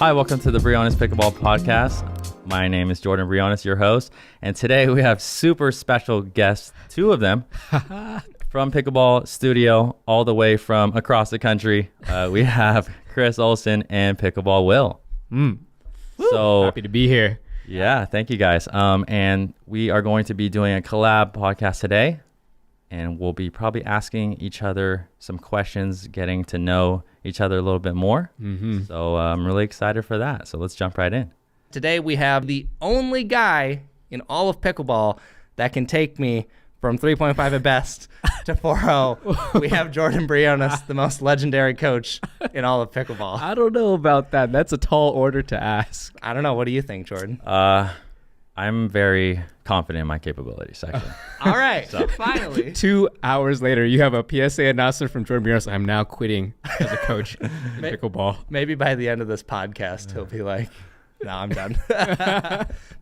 Hi, welcome to the Briones Pickleball Podcast. My name is Jordan Briones, your host, and today we have super special guests, two of them, from Pickleball Studio, all the way from across the country. We have Chris Olson and Pickleball Will. So happy to be here. Yeah, thank you guys. And we are going to be doing a collab podcast today, and we'll be probably asking each other some questions, getting to know each other a little bit more. So I'm really excited for that. So let's jump right in. Today we have the only guy in all of pickleball that can take me from 3.5 at best to 4.0. We have Jordan Briones, the most legendary coach in all of pickleball. I don't know about that. That's a tall order to ask. I don't know. What do you think, Jordan? I'm very confident in my capabilities, actually. All right. So finally. 2 hours later, you have a PSA announcement from Jordan Briones. I'm now quitting as a coach in pickleball. Maybe by the end of this podcast, he'll be like, no, I'm done.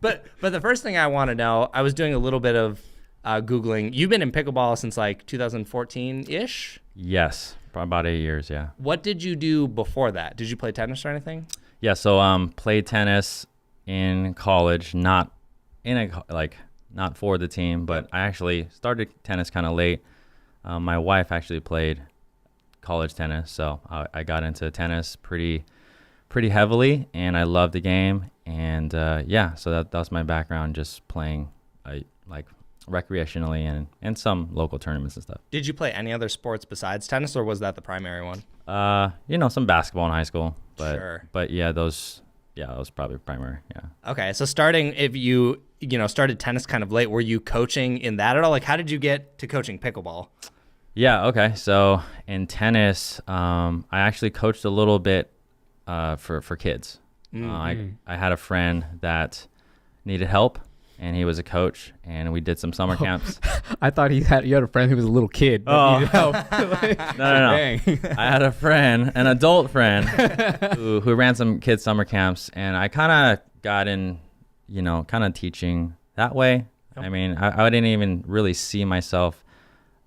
But the first thing I want to know, I was doing a little bit of Googling. You've been in pickleball since like 2014-ish? Yes, probably about 8 years, yeah. What did you do before that? Did you play tennis or anything? Yeah, so played tennis in college, not for the team, but I actually started tennis kind of late. My wife actually played college tennis, so I got into tennis pretty heavily, and I loved the game. And yeah, so that was my background, just playing like recreationally and some local tournaments and stuff. Did you play any other sports besides tennis, or was that the primary one? Some basketball in high school, but sure. But yeah, that was probably primary. Yeah. Okay, so starting, if you started tennis kind of late, were you coaching in that at all? Like, how did you get to coaching pickleball? Yeah. Okay. So in tennis, I actually coached a little bit for kids. I had a friend that needed help, and he was a coach, and we did some summer camps. I thought you had a friend who was a little kid. Oh, needed help. No. I had a friend, an adult friend, who ran some kids summer camps, and I kind of got in, kind of teaching that way. I mean, I didn't even really see myself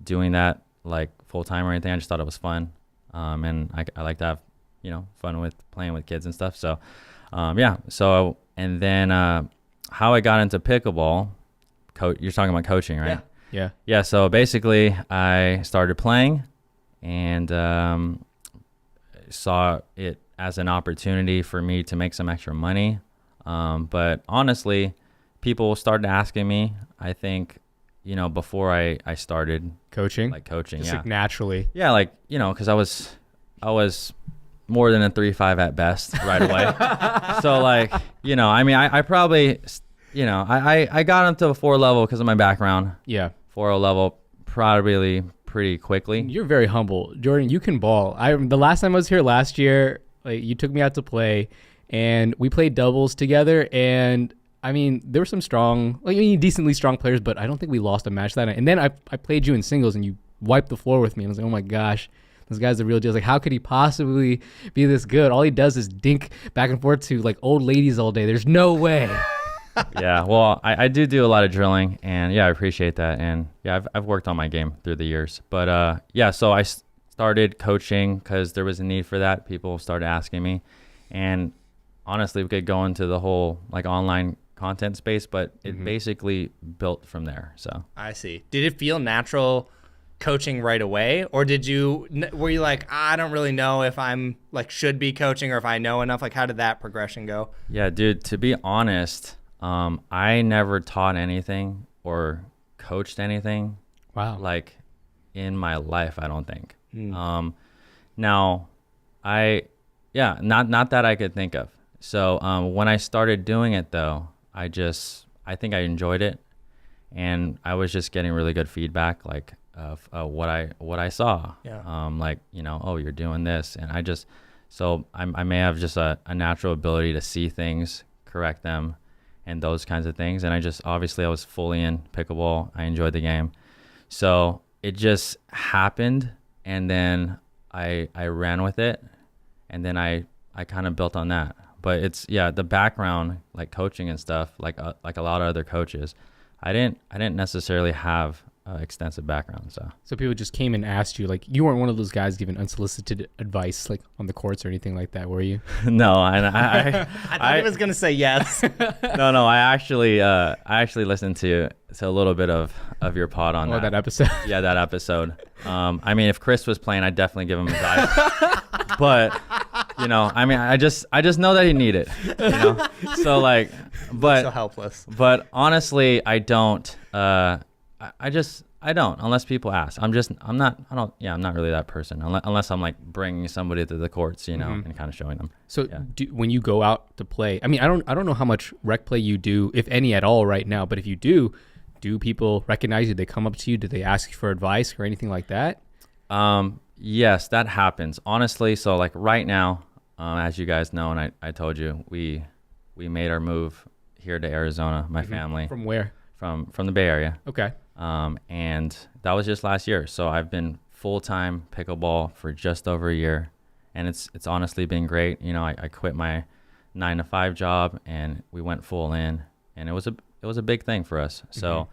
doing that like full time or anything. I just thought it was fun, and I like to have fun with playing with kids and stuff. So, yeah. So and then how I got into pickleball. You're talking about coaching, right? Yeah. So basically, I started playing, and saw it as an opportunity for me to make some extra money. But honestly, people started asking me, I think, before I started coaching, just like naturally. Yeah, because I was more than a 3.5 at best right away. So I probably, I got up to a 4 level because of my background. Yeah. 4.0 level probably pretty quickly. You're very humble, Jordan. You can ball. The last time I was here last year, you took me out to play, and we played doubles together. And I mean, there were some decently strong players, but I don't think we lost a match that night. And then I played you in singles, and you wiped the floor with me. And I was like, oh my gosh, this guy's the real deal. Like, how could he possibly be this good? All he does is dink back and forth to like old ladies all day. There's no way. Yeah, well, I do a lot of drilling, and yeah, I appreciate that. And yeah, I've worked on my game through the years. But yeah, so I started coaching because there was a need for that. People started asking me, and honestly, we could go into the whole like online content space, but it basically built from there. So I see. Did it feel natural coaching right away, or were you like, I don't really know if I'm like should be coaching or if I know enough? Like, how did that progression go? Yeah, dude, to be honest, I never taught anything or coached anything. Wow. Like in my life, I don't think. Now not that I could think of. So when I started doing it though, I think I enjoyed it, and I was just getting really good feedback, like of what I saw. Yeah. Oh, you're doing this, and I may have just a natural ability to see things, correct them, and those kinds of things. And I was fully in pickleball. I enjoyed the game, so it just happened, and then I ran with it, and then I kind of built on that. But it's the background, like coaching and stuff, like a lot of other coaches, I didn't necessarily have extensive background. So people just came and asked you, like, you weren't one of those guys giving unsolicited advice, like on the courts or anything like that, were you? No, I thought he was gonna say yes. No. I actually listened to a little bit of your pod on that episode. Yeah, that episode. I mean, if Chris was playing, I'd definitely give him advice. But you know, I mean, I just know that he needed it. You know, so like, but so helpless. But honestly, I don't. I don't unless people ask. I'm not really that person unless I'm like bringing somebody to the courts, you know, and kind of showing them. So when you go out to play, I mean, I don't know how much rec play you do, if any at all right now, but if you do people recognize you? Do they come up to you? Do they ask you for advice or anything like that? Yes, that happens. Honestly, so like right now, as you guys know, and I told you, we made our move here to Arizona, my family. From where? From the Bay Area. Okay. And that was just last year. So I've been full-time pickleball for just over a year, and it's honestly been great. You know, I quit my 9-to-5 job and we went full in, and it was a big thing for us. So,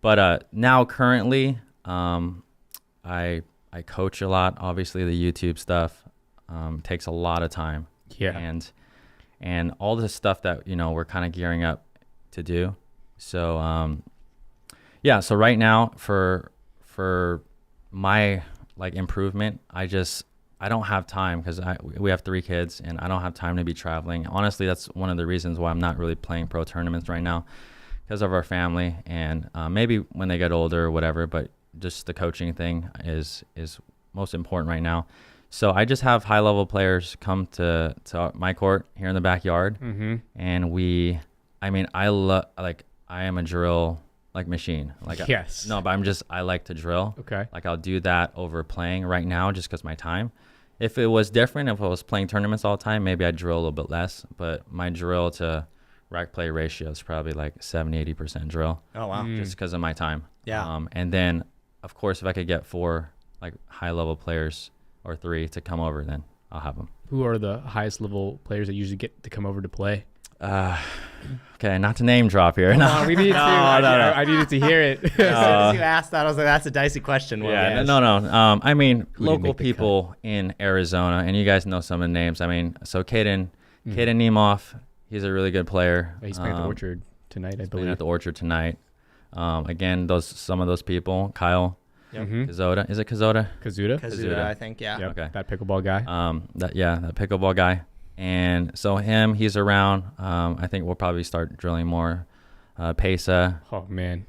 but now currently, I coach a lot. Obviously, the YouTube stuff takes a lot of time. Yeah. And all the stuff that, you know, we're kind of gearing up to do. So yeah, so right now for my like improvement, I don't have time because we have 3 kids and I don't have time to be traveling. Honestly, that's one of the reasons why I'm not really playing pro tournaments right now, because of our family, and maybe when they get older or whatever, but just the coaching thing is most important right now. So I just have high level players come to my court here in the backyard, and I am a drill like machine. Like yes. But I like to drill. Okay. Like I'll do that over playing right now just because my time. If it was different, if I was playing tournaments all the time, maybe I'd drill a little bit less. But my drill to rack play ratio is probably like 70-80% drill. Oh wow. Just because of my time. Yeah. And then of course if I could get 4 like high level players or 3 to come over, then I'll have them. Who are the highest level players that usually get to come over to play? Okay, not to name drop here. No, we need to. I needed to hear it. As soon as you asked that, I was like, that's a dicey question. Yeah, no. I mean, local people in Arizona, and you guys know some of the names. I mean, so Caden Nemeth, he's a really good player. He's playing at the Orchard tonight, I believe. Playing at the Orchard tonight. Again, some of those people, Kyle. Kazuda. Is it Kazuda? Kazuda, I think. Yeah. Yep, okay. That pickleball guy. That pickleball guy. And so he's around. I think we'll probably start drilling more. Pesa. Oh man.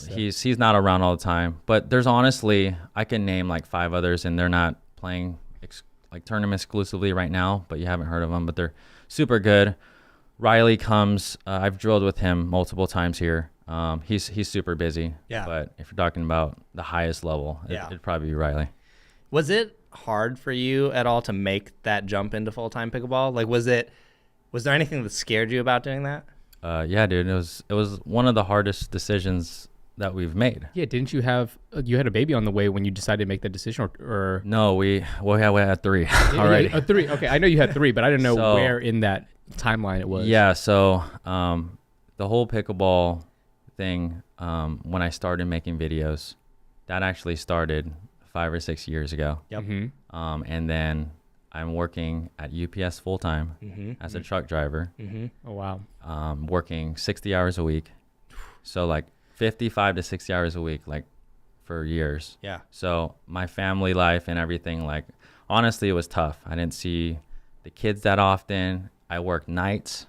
He's not around all the time, but there's honestly, I can name like 5 others, and they're not playing like tournaments exclusively right now, but you haven't heard of them, but they're super good. Riley comes. I've drilled with him multiple times here. He's super busy. Yeah. But if you're talking about the highest level, it'd probably be Riley. Was it hard for you at all to make that jump into full-time pickleball? Like, was there anything that scared you about doing that? Yeah, dude, it was one of the hardest decisions that we've made. Yeah, didn't you have you had a baby on the way when you decided to make that decision, or no? We had 3 already. 3. Okay, I know you had 3, but I didn't know where in that timeline it was. Yeah, so the whole pickleball thing, when I started making videos, that actually started 5 or 6 years ago. Yep. And then I'm working at UPS full time as a truck driver. Oh wow. Working 60 hours a week, so like 55 to 60 hours a week, like for years. Yeah. So my family life and everything, like honestly, it was tough. I didn't see the kids that often. I worked nights.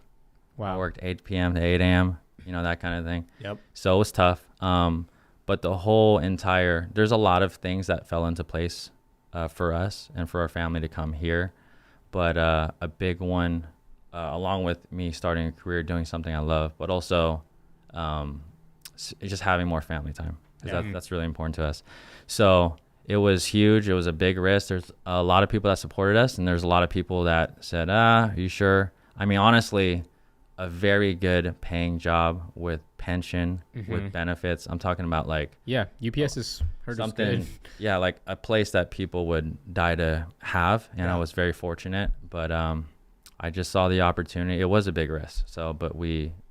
Wow. I worked 8 p.m. to 8 a.m. You know, that kind of thing. Yep. So it was tough. But the whole there's a lot of things that fell into place for us and for our family to come here. But a big one, along with me starting a career doing something I love, but also just having more family time. That's really important to us. So it was huge. It was a big risk. There's a lot of people that supported us, and there's a lot of people that said, are you sure? I mean, honestly, a very good paying job with pension, with benefits. I'm talking about like UPS is something, like a place that people would die to have, and I was very fortunate. But I just saw the opportunity. It was a big risk, but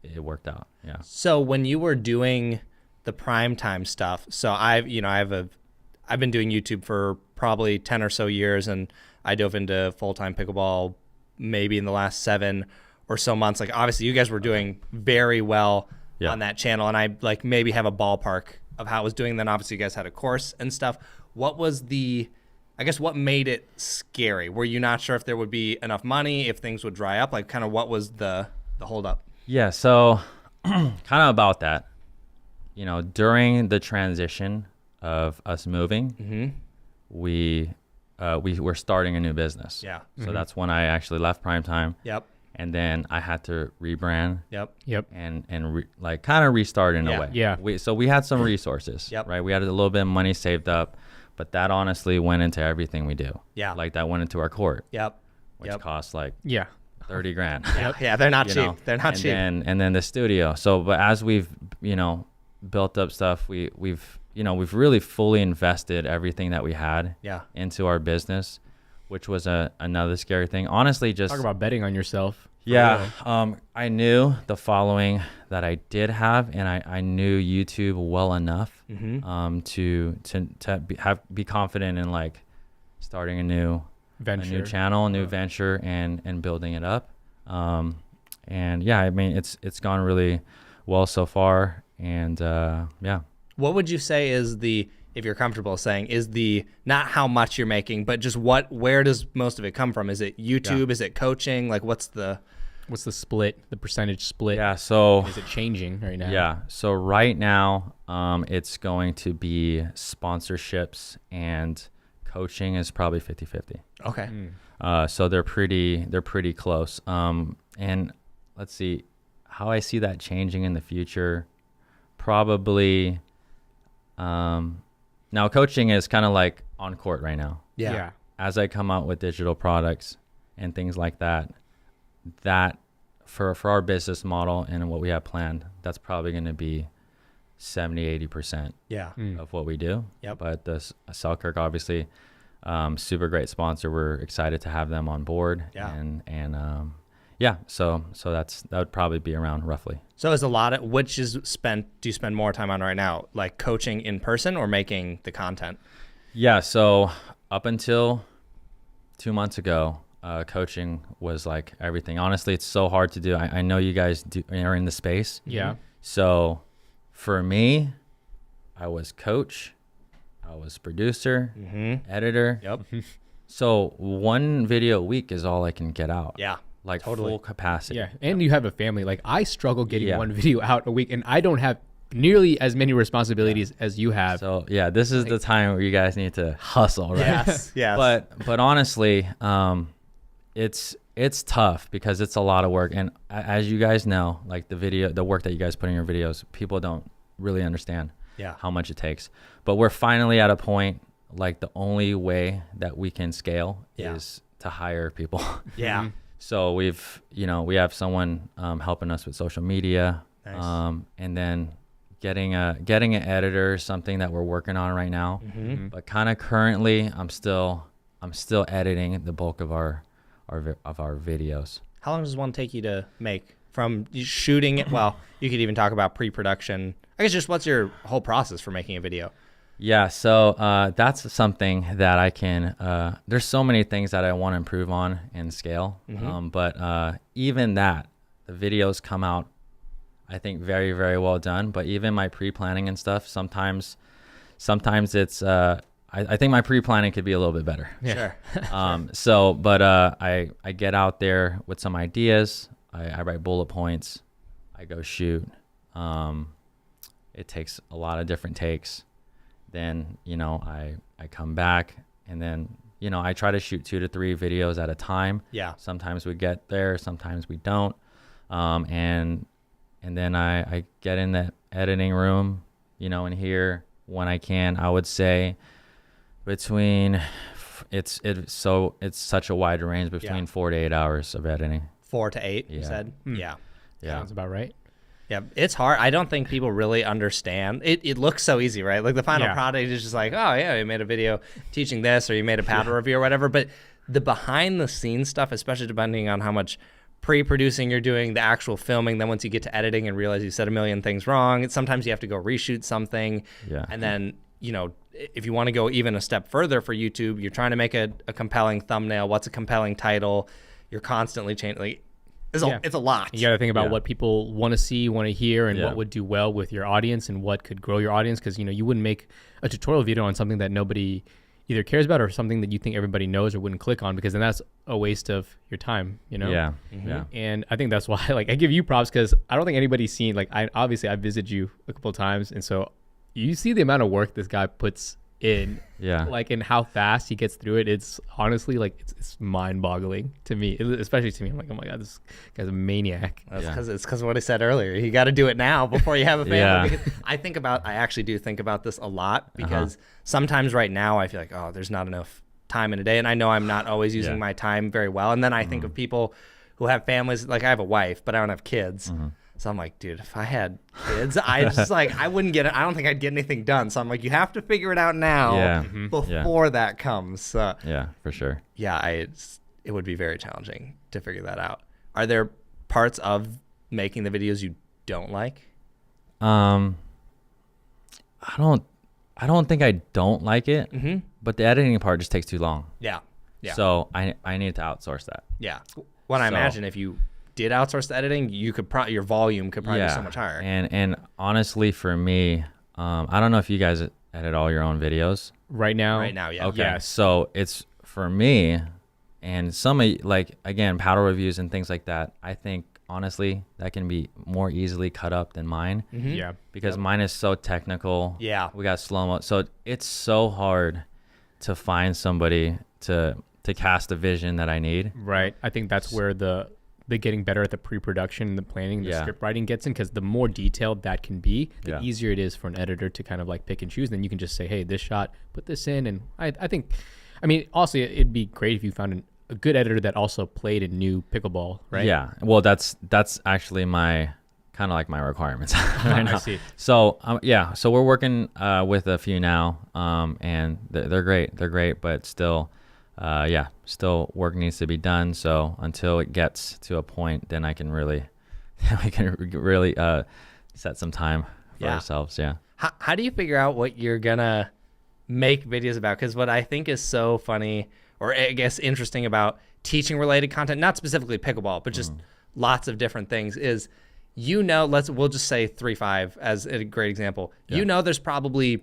it worked out. Yeah. So when you were doing the primetime stuff. So I've been doing YouTube for probably 10 or so years, and I dove into full-time pickleball maybe in the last 7 or so months. Like, obviously you guys were doing very well on that channel, and I like maybe have a ballpark of how it was doing. Then obviously you guys had a course and stuff. What was what made it scary? Were you not sure if there would be enough money, if things would dry up? Like, kind of what was the hold up? Yeah, so kind of about that. During the transition of us moving, we were starting a new business. Yeah. So that's when I actually left Primetime. Yep. And then I had to rebrand. Yep. And kind of restart in a way. Yeah. So we had some resources. Yep. Right. We had a little bit of money saved up, but that honestly went into everything we do. Yeah. Like that went into our court. Yep. Which cost like $30 grand. Yeah, they're not cheap. They're not cheap. And then the studio. So, but as we've built up stuff, we've really fully invested everything that we had into our business, which was another scary thing. Honestly, just talk about betting on yourself. Yeah. I knew the following that I did have, and I knew YouTube well enough to be confident in like starting a new channel, a new venture, and building it up. And yeah, I mean, it's gone really well so far. And yeah. What would you say is if you're comfortable saying, is not how much you're making, but just where does most of it come from? Is it YouTube? Is it coaching? Like, what's the split, the percentage split? Yeah. So is it changing right now? Yeah. So right now, it's going to be sponsorships, and coaching is probably 50-50. Okay. So they're pretty close. And let's see how I see that changing in the future. Probably, now coaching is kind of like on court right now. Yeah. As I come out with digital products and things like that for our business model and what we have planned, that's probably going to be 70-80% of what we do. Yep. But the Selkirk, obviously, super great sponsor. We're excited to have them on board. Yeah. And so that would probably be around roughly. So is which do you spend more time on right now, like coaching in person or making the content? Yeah. So up until 2 months ago, coaching was like everything. Honestly, it's so hard to do. I know you guys are in the space. Yeah. So for me, I was coach, I was producer, editor. Yep. So one video a week is all I can get out. Yeah. Like totally. full capacity. Yeah. And you have a family. Like, I struggle getting one video out a week, and I don't have nearly as many responsibilities as you have. So yeah, this is the time where you guys need to hustle, right? Yes. Yes. But honestly, it's tough because it's a lot of work. And as you guys know, like the work that you guys put in your videos, people don't really understand how much it takes. But we're finally at a point, like the only way that we can scale is to hire people. Yeah. So we have someone helping us with social media, Nice. And then getting an editor, something that we're working on right now. But kind of currently, I'm still editing the bulk of our videos. How long does one take you to make from shooting it? Well, you could even talk about pre-production. I guess just what's your whole process for making a video? Yeah, so that's something that I can, there's so many things that I want to improve on and scale. But even that, the videos come out, I think, very, very well done. But even my pre-planning and stuff, sometimes it's, I think my pre-planning could be a little bit better. Sure. I get out there with some ideas. I write bullet points. I go shoot. It takes a lot of different takes. Then, I come back, and then, I try to shoot 2 to 3 videos at a time. Yeah. Sometimes we get there, sometimes we don't. And then I get in the editing room, in here when I can. I would say between, it's such a wide range, between 4 to 8 hours of editing. 4 to 8, you said? Yeah. Sounds about right. Yeah, it's hard. I don't think people really understand. It looks so easy, right? Like the final product is just like, oh yeah, you made a video teaching this, or you made a paddle review or whatever. But the behind the scenes stuff, especially depending on how much pre-producing, you're doing the actual filming. Then once you get to editing and realize you said a million things wrong, sometimes you have to go reshoot something. Yeah. And then, you know, if you want to go even a step further for YouTube, you're trying to make a compelling thumbnail. What's a compelling title? You're constantly changing. Like, it's a lot. You got to think about what people want to see, want to hear, and what would do well with your audience and what could grow your audience. Because, you know, you wouldn't make a tutorial video on something that nobody either cares about or something that you think everybody knows or wouldn't click on, because then that's a waste of your time, you know? Yeah. Mm-hmm. Yeah. And I think that's why, like, I give you props, because I don't think anybody's seen, like, I visited you a couple of times. And so you see the amount of work this guy puts in, like, and how fast he gets through it. It's honestly, like, it's mind-boggling to me, especially to me. I'm like, oh my god, this guy's a maniac. That's because it's because of what I said earlier. You got to do it now before you have a family. Yeah. Because I actually do think about this a lot, because sometimes right now I feel like, oh, there's not enough time in a day, and I know I'm not always using my time very well. And then I think of people who have families. Like, I have a wife, but I don't have kids. So I'm like, dude, if I had kids, I just like, I wouldn't get it. I don't think I'd get anything done. So I'm like, you have to figure it out now before that comes. Yeah, for sure. Yeah, it would be very challenging to figure that out. Are there parts of making the videos you don't like? I don't think I don't like it, but the editing part just takes too long. Yeah. Yeah. So I need to outsource that. Yeah. Well, I imagine if you did outsource the editing, you could your volume could probably be so much higher. And honestly, for me, I don't know if you guys edit all your own videos Right now, yeah. Okay. Yes. So it's for me, and some like, again, paddle reviews and things like that. I think honestly that can be more easily cut up than mine. Yeah. Because mine is so technical. Yeah. We got slow-mo. So it's so hard to find somebody to cast the vision that I need. Right. I think that's where the getting better at the pre-production, the planning, the script writing gets in, because the more detailed that can be, the easier it is for an editor to kind of like pick and choose. Then you can just say, hey, this shot, put this in. And I think, I mean, also it'd be great if you found a good editor that also played and knew pickleball, right? Yeah. Well, that's actually my kind of like my requirements right now. I see. So so we're working with a few now, and they're great. They're great, but still, still work needs to be done. So until it gets to a point, then we can really set some time for ourselves. Yeah. How do you figure out what you're gonna make videos about? Because what I think is so funny, or I guess interesting about teaching related content, not specifically pickleball, but just lots of different things, is, we'll just say 3-5 as a great example. Yeah. There's probably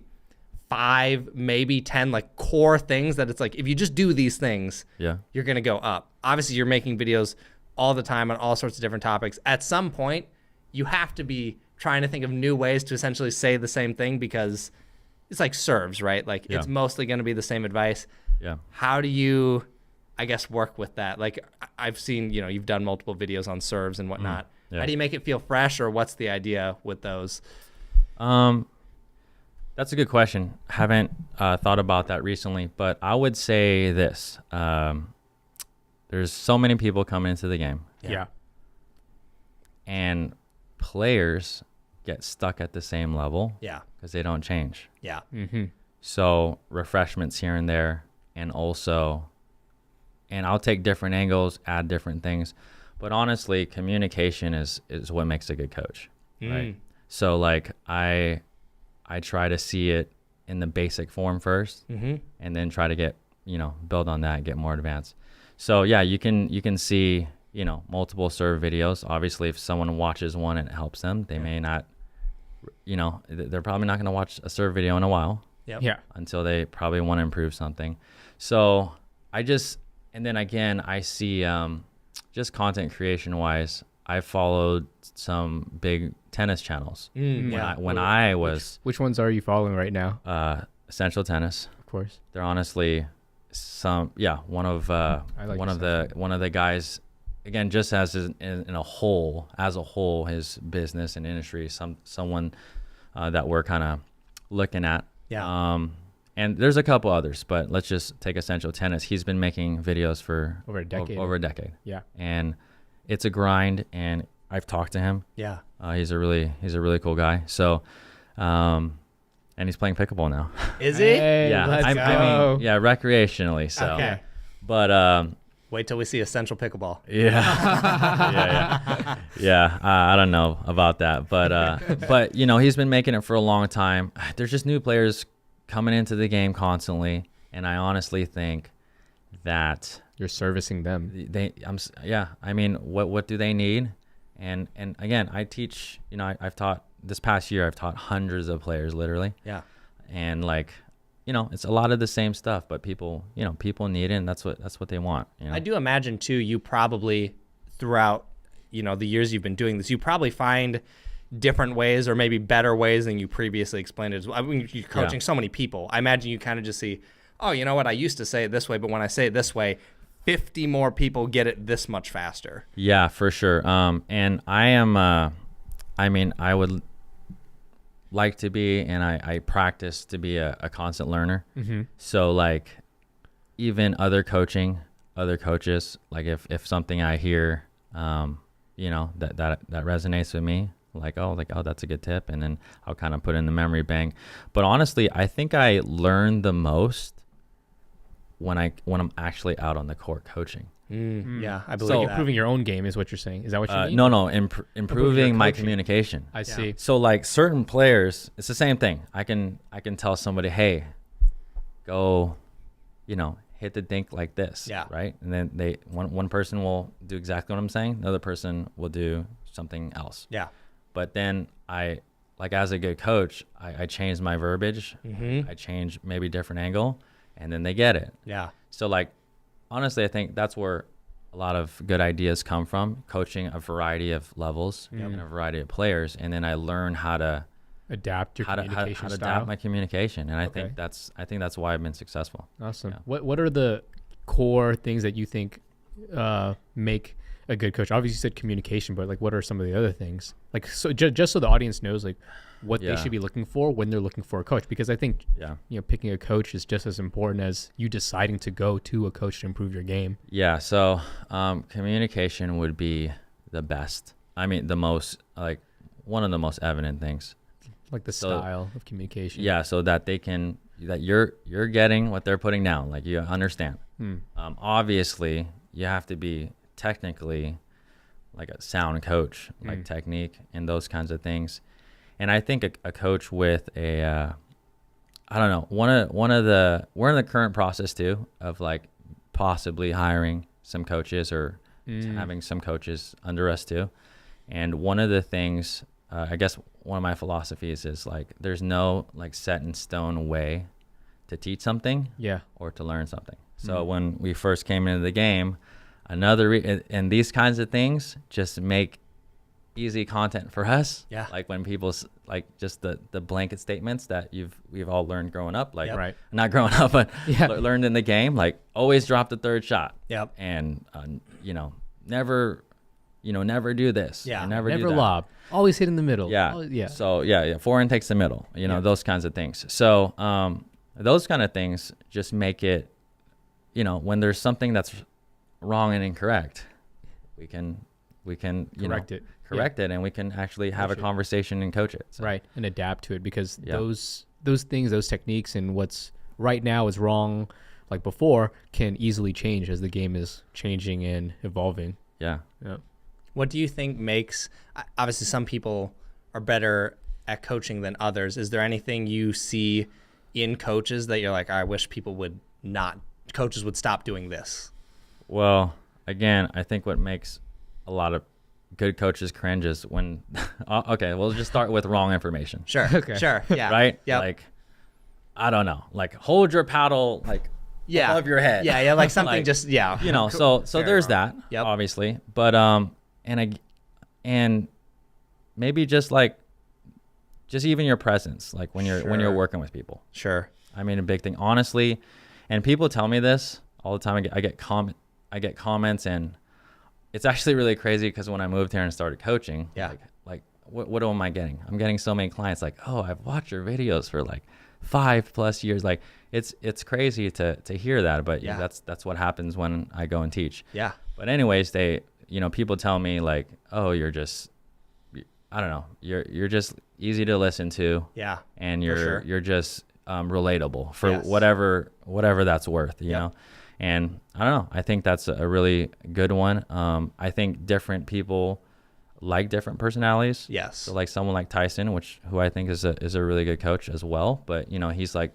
5, maybe 10 like core things that it's like, if you just do these things, you're gonna go up. Obviously, you're making videos all the time on all sorts of different topics. At some point, you have to be trying to think of new ways to essentially say the same thing, because it's like serves, right? Like it's mostly gonna be the same advice. Yeah. How do you, I guess, work with that? Like, I've seen, you've done multiple videos on serves and whatnot. How do you make it feel fresh, or what's the idea with those? That's a good question. Haven't thought about that recently, but I would say this. There's so many people coming into the game. Yeah. And players get stuck at the same level. Yeah. Because they don't change. Yeah. So refreshments here and there, and I'll take different angles, add different things. But honestly, communication is what makes a good coach, right? So like I try to see it in the basic form first, and then try to get, build on that, get more advanced. So yeah, you can see, multiple serve videos. Obviously, if someone watches one and it helps them, they may not, they're probably not going to watch a serve video in a while. Yeah. Until they probably want to improve something. So and then again, I see just content creation wise, I followed some big tennis channels when I was. Which ones are you following right now? Essential Tennis, of course. They're honestly one of the guys. Again, just as a whole, his business and industry, someone that we're kind of looking at. Yeah. And there's a couple others, but let's just take Essential Tennis. He's been making videos for over a decade. Yeah. And it's a grind, and I've talked to him. Yeah. He's a really cool guy. So, and he's playing pickleball now. Is he? Hey, yeah. let's go. I mean, yeah, recreationally. So, okay. But Wait till we see Essential Pickleball. Yeah. I don't know about that, but he's been making it for a long time. There's just new players coming into the game constantly, and I honestly think that you're servicing them. I mean, what do they need? And again, I teach. I've taught this past year. I've taught hundreds of players, literally. Yeah. And it's a lot of the same stuff, but people need it, and that's what they want. I do imagine too, you probably throughout, the years you've been doing this, you probably find different ways or maybe better ways than you previously explained it. I mean, you're coaching so many people. I imagine you kind of just see, oh, you know what? I used to say it this way, but when I say it this way, 50 more people get it this much faster. Yeah, for sure. And I am, I would like to be, and I practice to be a constant learner. Mm-hmm. So even other coaches, if something I hear, that resonates with me, oh, that's a good tip, and then I'll kind of put it in the memory bank. But honestly, I think I learn the most when I'm actually out on the court coaching. Yeah, I believe so that. improving your own game is what you're saying. Is that what you mean? No, improving my communication. I see. So certain players, it's the same thing. I can tell somebody, hey, go, hit the dink like this. Yeah. Right. And then one person will do exactly what I'm saying. Another person will do something else. Yeah. But then as a good coach, I change my verbiage. Mm-hmm. I change maybe different angle, and then they get it. Yeah. So honestly, I think that's where a lot of good ideas come from, coaching a variety of levels and a variety of players. And then I learn how to adapt your communication how to style. adapt my communication. And I think that's why I've been successful. Awesome. Yeah. What are the core things that you think make a good coach? Obviously you said communication, but what are some of the other things? So just so the audience knows what they should be looking for when they're looking for a coach, because I think picking a coach is just as important as you deciding to go to a coach to improve your game. Yeah. So communication would be the best. I mean, the most one of the most evident things. The style of communication. Yeah. So that you're getting what they're putting down. You understand. Obviously you have to be technically a sound coach, technique and those kinds of things. And I think a coach with I don't know, we're in the current process too of possibly hiring some coaches or having some coaches under us too. And one of the things, I guess one of my philosophies is there's no set in stone way to teach something or to learn something. So when we first came into the game, and these kinds of things just make easy content for us. Yeah. When people just the blanket statements that we've all learned growing up, right. Not growing up, but learned in the game, always drop the third shot. Yep. And never do this. Yeah. Never do Never that. lob. Always hit in the middle. Yeah. Yeah. So forehand takes the middle. Those kinds of things. So those kind of things just make it, when there's something that's wrong and incorrect, we can correct it, and we can actually have a conversation and coach it. So. Right, and adapt to it, because those things, those techniques, and what's right now is wrong before can easily change as the game is changing and evolving. Yeah. What do you think makes, obviously some people are better at coaching than others. Is there anything you see in coaches that you're I wish coaches would stop doing this? Well, again, I think what makes a lot of good coaches cringe is when, okay, we'll just start with wrong information. Sure. Okay. Sure. Yeah. Right? Yep. I don't know, hold your paddle above your head. Yeah. Something just, so there's that, Yep. obviously. But, and maybe just even your presence, when you're working with people. Sure. I mean, a big thing, honestly, and people tell me this all the time. I get comments, and it's actually really crazy because when I moved here and started coaching, what am I getting? I'm getting so many clients oh, I've watched your videos for 5+ years. It's crazy to hear that, but that's what happens when I go and teach. Yeah. But anyways, people tell me oh, you're just, I don't know, you're just easy to listen to. Yeah. And you're just relatable for whatever that's worth, you know? And I don't know, I think that's a really good one. I think different people like different personalities. Yes. So like someone like Tyson, who I think is a really good coach as well, but he's like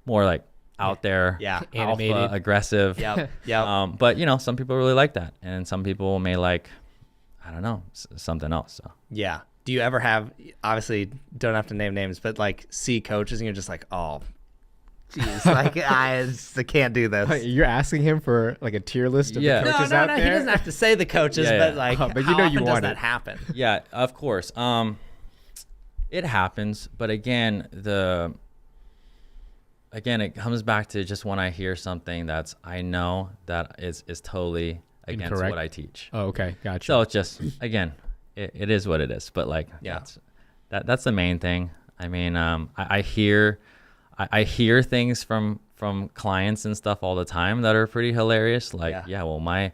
more like out there, animated, alpha, aggressive. Yep. But some people really like that, and some people may like, I don't know, something else. So Yeah. Do you ever have, obviously don't have to name names, but like see coaches and you're just like, oh, jeez, like I can't do this. You're asking him for like a tier list of the coaches out there? He doesn't have to say the coaches, but like, but how often you does want that it. happen? yeah, of course. It happens, but again, it comes back to just when I hear something I know that is totally against Incorrect. what I teach. Oh, okay, gotcha. So it's just, again, it is what it is. But like, that's the main thing. I mean, I hear things from clients and stuff all the time that are pretty hilarious. Like, well, my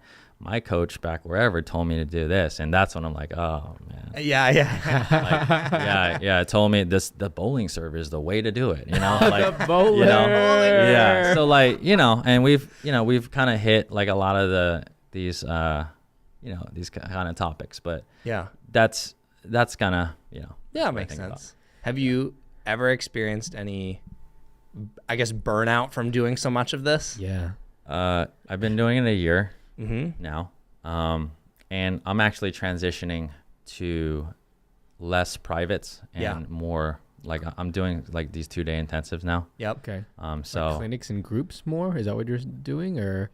coach back wherever told me to do this, and that's when I'm like, oh man. It told me the bowling serve is the way to do it. Like the bowler. Yeah. So like, and we've kind of hit like a lot of these kind of topics, but that's kind of Yeah, it makes sense. Have you ever experienced any, I guess, burnout from doing so much of this? Yeah. I've been doing it a year now, and I'm actually transitioning to less privates and more like I'm doing like these 2-day intensives now. Yep. Okay. So like clinics and groups more? Is that what you're doing, or?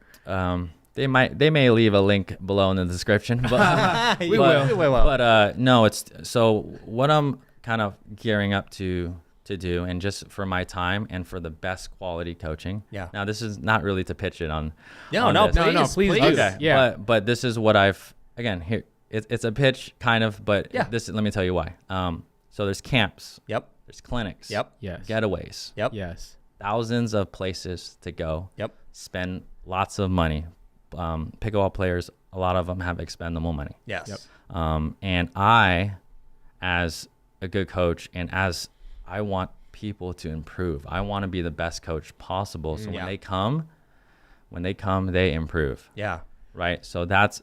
They may leave a link below in the description, but we will. But no, it's so what I'm kind of gearing up to do, and just for my time and for the best quality coaching. Yeah. Now this is not really to pitch it on. No, please do. Okay. Yeah. But this is what I've here. It's a pitch kind of, but let me tell you why. So there's camps. Yep. There's clinics. Yep. Yes. Getaways. Yep. Yes. Thousands of places to go. Yep. Spend lots of money. Pickleball players, a lot of them have expendable money. Yes. Yep. And I, as a good coach, and as I want people to improve, I want to be the best coach possible. So when they come, they improve. Yeah. Right. So that's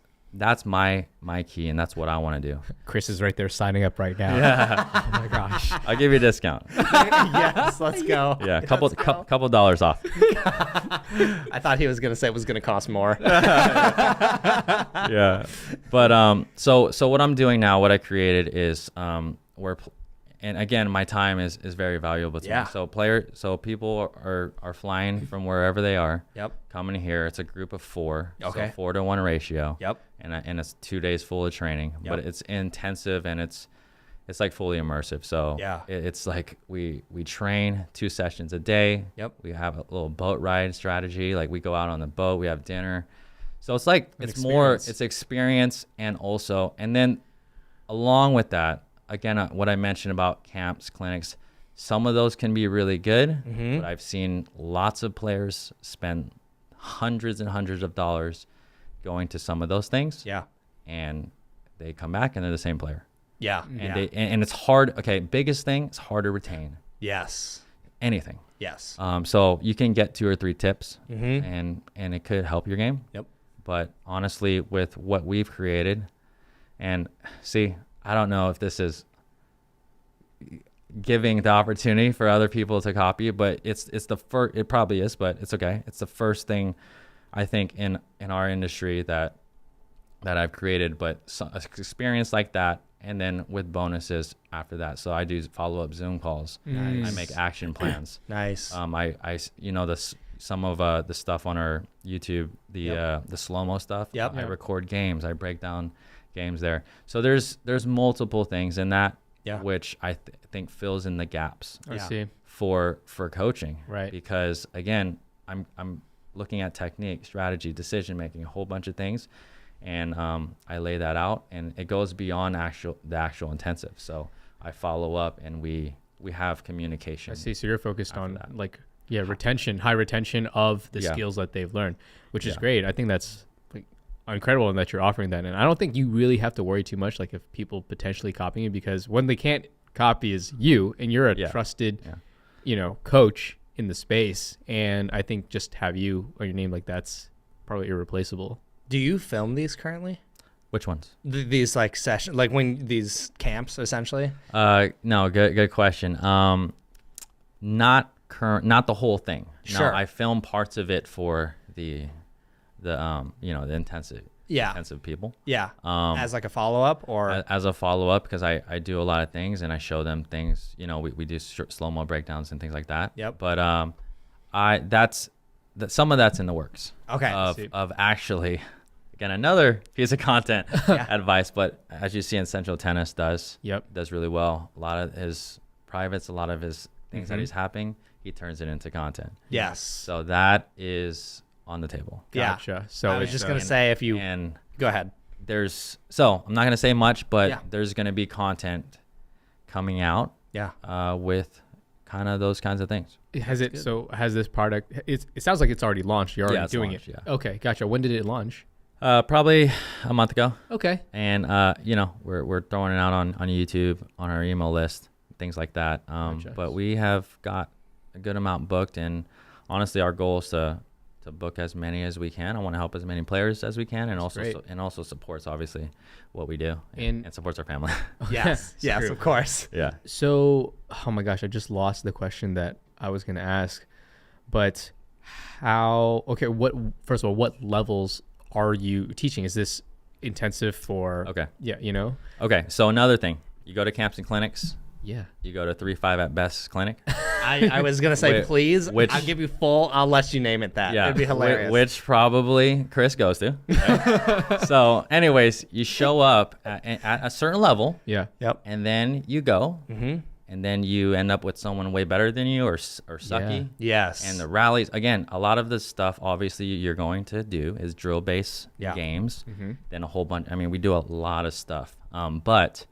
my key, and that's what I want to do. Chris is right there signing up right now. Yeah. Oh my gosh. I'll give you a discount. Yes, let's go. Yeah, couple dollars off. I thought he was gonna say it was gonna cost more. Yeah, but so what I'm doing now, what I created is and again, my time is very valuable to me. So people are flying from wherever they are. Yep. Coming here. It's a group of 4. Okay. So 4-to-1 ratio. Yep. And it's 2 days full of training. Yep. But it's intensive, and it's like fully immersive. So it's like we train 2 sessions a day. Yep. We have a little boat ride strategy. Like we go out on the boat. We have dinner. So it's like it's experience, and then along with that. Again, what I mentioned about camps, clinics, some of those can be really good, but I've seen lots of players spend hundreds and hundreds of dollars going to some of those things. Yeah. And they come back and they're the same player. Yeah. And it's hard. Okay, biggest thing, it's hard to retain. Yes. Anything. Yes. So you can get 2 or 3 tips, and it could help your game. Yep. But honestly, with what we've created, and see, I don't know if this is giving the opportunity for other people to copy, but it's the first. It probably is, but it's okay. It's the first thing I think in our industry that I've created. But experience like that, and then with bonuses after that. So I do follow-up Zoom calls. Nice. I make action plans. Nice. I some of the stuff on our YouTube, the slow-mo stuff. Yep. I record games. I break down games there. So there's multiple things in that, which I think fills in the gaps. I see. For coaching. Right. Because again, I'm looking at technique, strategy, decision making, a whole bunch of things, and I lay that out, and it goes beyond the actual intensive. So I follow up, and we have communication. I see. So you're focused on that. Like retention, high retention of the skills that they've learned, which is great. I think that's incredible that you're offering that. And I don't think you really have to worry too much, like if people potentially copying you, because when they can't copy is you, and you're a trusted, coach in the space, and I think just have you or your name like that's probably irreplaceable. Do you film these currently? Which ones? These like sessions, like when these camps essentially? No, good question. Not the whole thing. Sure. No, I film parts of it for the intensive people. Yeah. As like a follow-up or? As a follow-up, because I do a lot of things and I show them things, we do slow-mo breakdowns and things like that. Yep. But some of that's in the works. Okay. Of actually, again, another piece of content advice, but as you see in Central Tennis does really well. A lot of his privates, a lot of his things that he's happening, he turns it into content. Yes. So that is on the table. Gotcha. Yeah. So I was just going to say go ahead. I'm not going to say much, but there's going to be content coming out with kind of those kinds of things. Has this product, it sounds like it's already launched. You're already doing launched, it. Yeah. Okay. Gotcha. When did it launch? Probably a month ago. Okay. And, we're throwing it out on YouTube, on our email list, things like that. Gotcha. But we have got a good amount booked, and honestly, our goal is to book as many as we can. I want to help as many players as we can, and also supports obviously what we do and supports our family. Yes. Yes, true. Of course. Yeah. So, oh my gosh, I just lost the question that I was going to ask. But first of all, what levels are you teaching? Is this intensive for? Okay. Yeah, Okay. So another thing, you go to camps and clinics. Yeah. You go to 3-5 at best clinic. I was going to say, please, I'll give you I'll let you name it that. Yeah. It'd be hilarious. Which probably Chris goes to. Right? So anyways, you show up at a certain level. Yeah. Yep. And then you go. Mm-hmm. And then you end up with someone way better than you or sucky. Yeah. Yes. And the rallies, again, a lot of the stuff obviously you're going to do is drill-based games. Mm-hmm. Then a whole bunch. I mean, we do a lot of stuff. But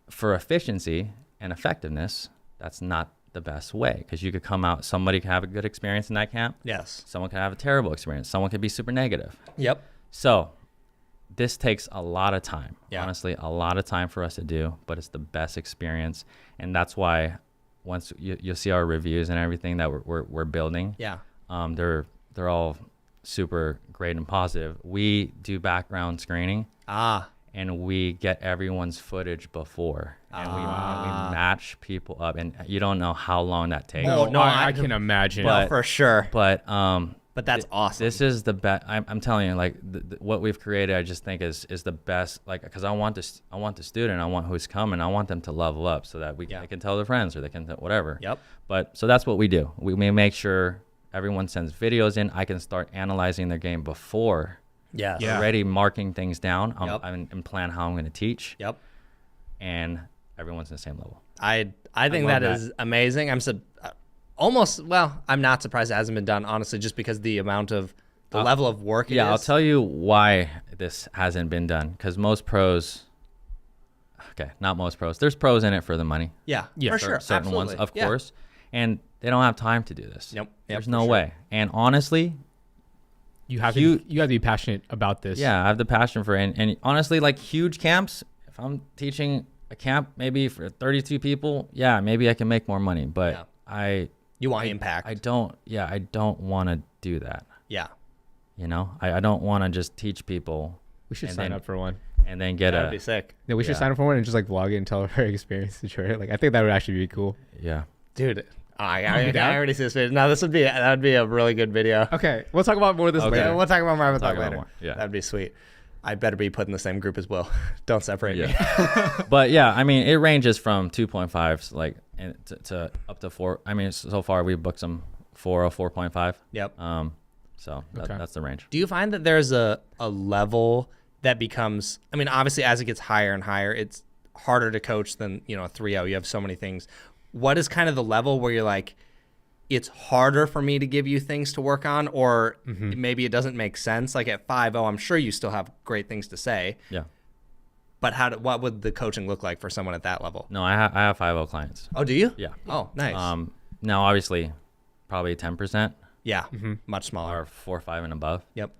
for efficiency and effectiveness, that's not the best way, because you could come out, somebody could have a good experience in that camp. Yes. Someone could have a terrible experience. Someone could be super negative. Yep. So this takes a lot of time, honestly, a lot of time for us to do, but it's the best experience. And that's why once you'll see our reviews and everything that we're building, they're all super great and positive. We do background screening. And we get everyone's footage before, and we match people up, and you don't know how long that takes. No, I can imagine. But, for sure. But that's awesome. This is the best. I'm telling you, like what we've created, I just think is the best. Like, because I want the student, I want who's coming, I want them to level up so that they can tell their friends or they can whatever. Yep. But so that's what we do. We may make sure everyone sends videos in. I can start analyzing their game before. Yes. Yeah. Already marking things down and plan how I'm going to teach. Yep. And everyone's in the same level. I think that is amazing. I'm not surprised it hasn't been done, honestly, just because the amount of the level of work it is. I'll tell you why this hasn't been done, because not most pros. There's pros in it for the money. Yeah, for sure. Certain Absolutely. ones, of course. And they don't have time to do this. Nope. There's no way. And honestly, you have to be passionate about this. Yeah, I have the passion for it. And honestly, like huge camps, if I'm teaching a camp maybe for 32 people, maybe I can make more money. But you want impact. I don't want to do that. Yeah. I don't want to just teach people. We should sign up for one. And then get That'd be sick. Yeah, we should sign up for one and just like vlog it and tell our experience. Like, I think that would actually be cool. Yeah. Dude. I already see this video. No, that would be a really good video. Okay, we'll talk about more of this later. We'll talk about more of that later. More. Yeah, that'd be sweet. I better be put in the same group as Will. Don't separate me. But I mean, it ranges from 2.5s like to up to 4. I mean, so far we've booked some 4 or 4.5. Yep. So that's the range. Do you find that there's a level that becomes? I mean, obviously, as it gets higher and higher, it's harder to coach than a 3.0. You have so many things. What is kind of the level where you're like, it's harder for me to give you things to work on, or maybe it doesn't make sense? Like at 5.0, I'm sure you still have great things to say. Yeah. But what would the coaching look like for someone at that level? No, I have 5.0 clients. Oh, do you? Yeah. Oh, nice. Now, obviously, probably 10%. Yeah. Much smaller. Or 4 or 5 and above. Yep.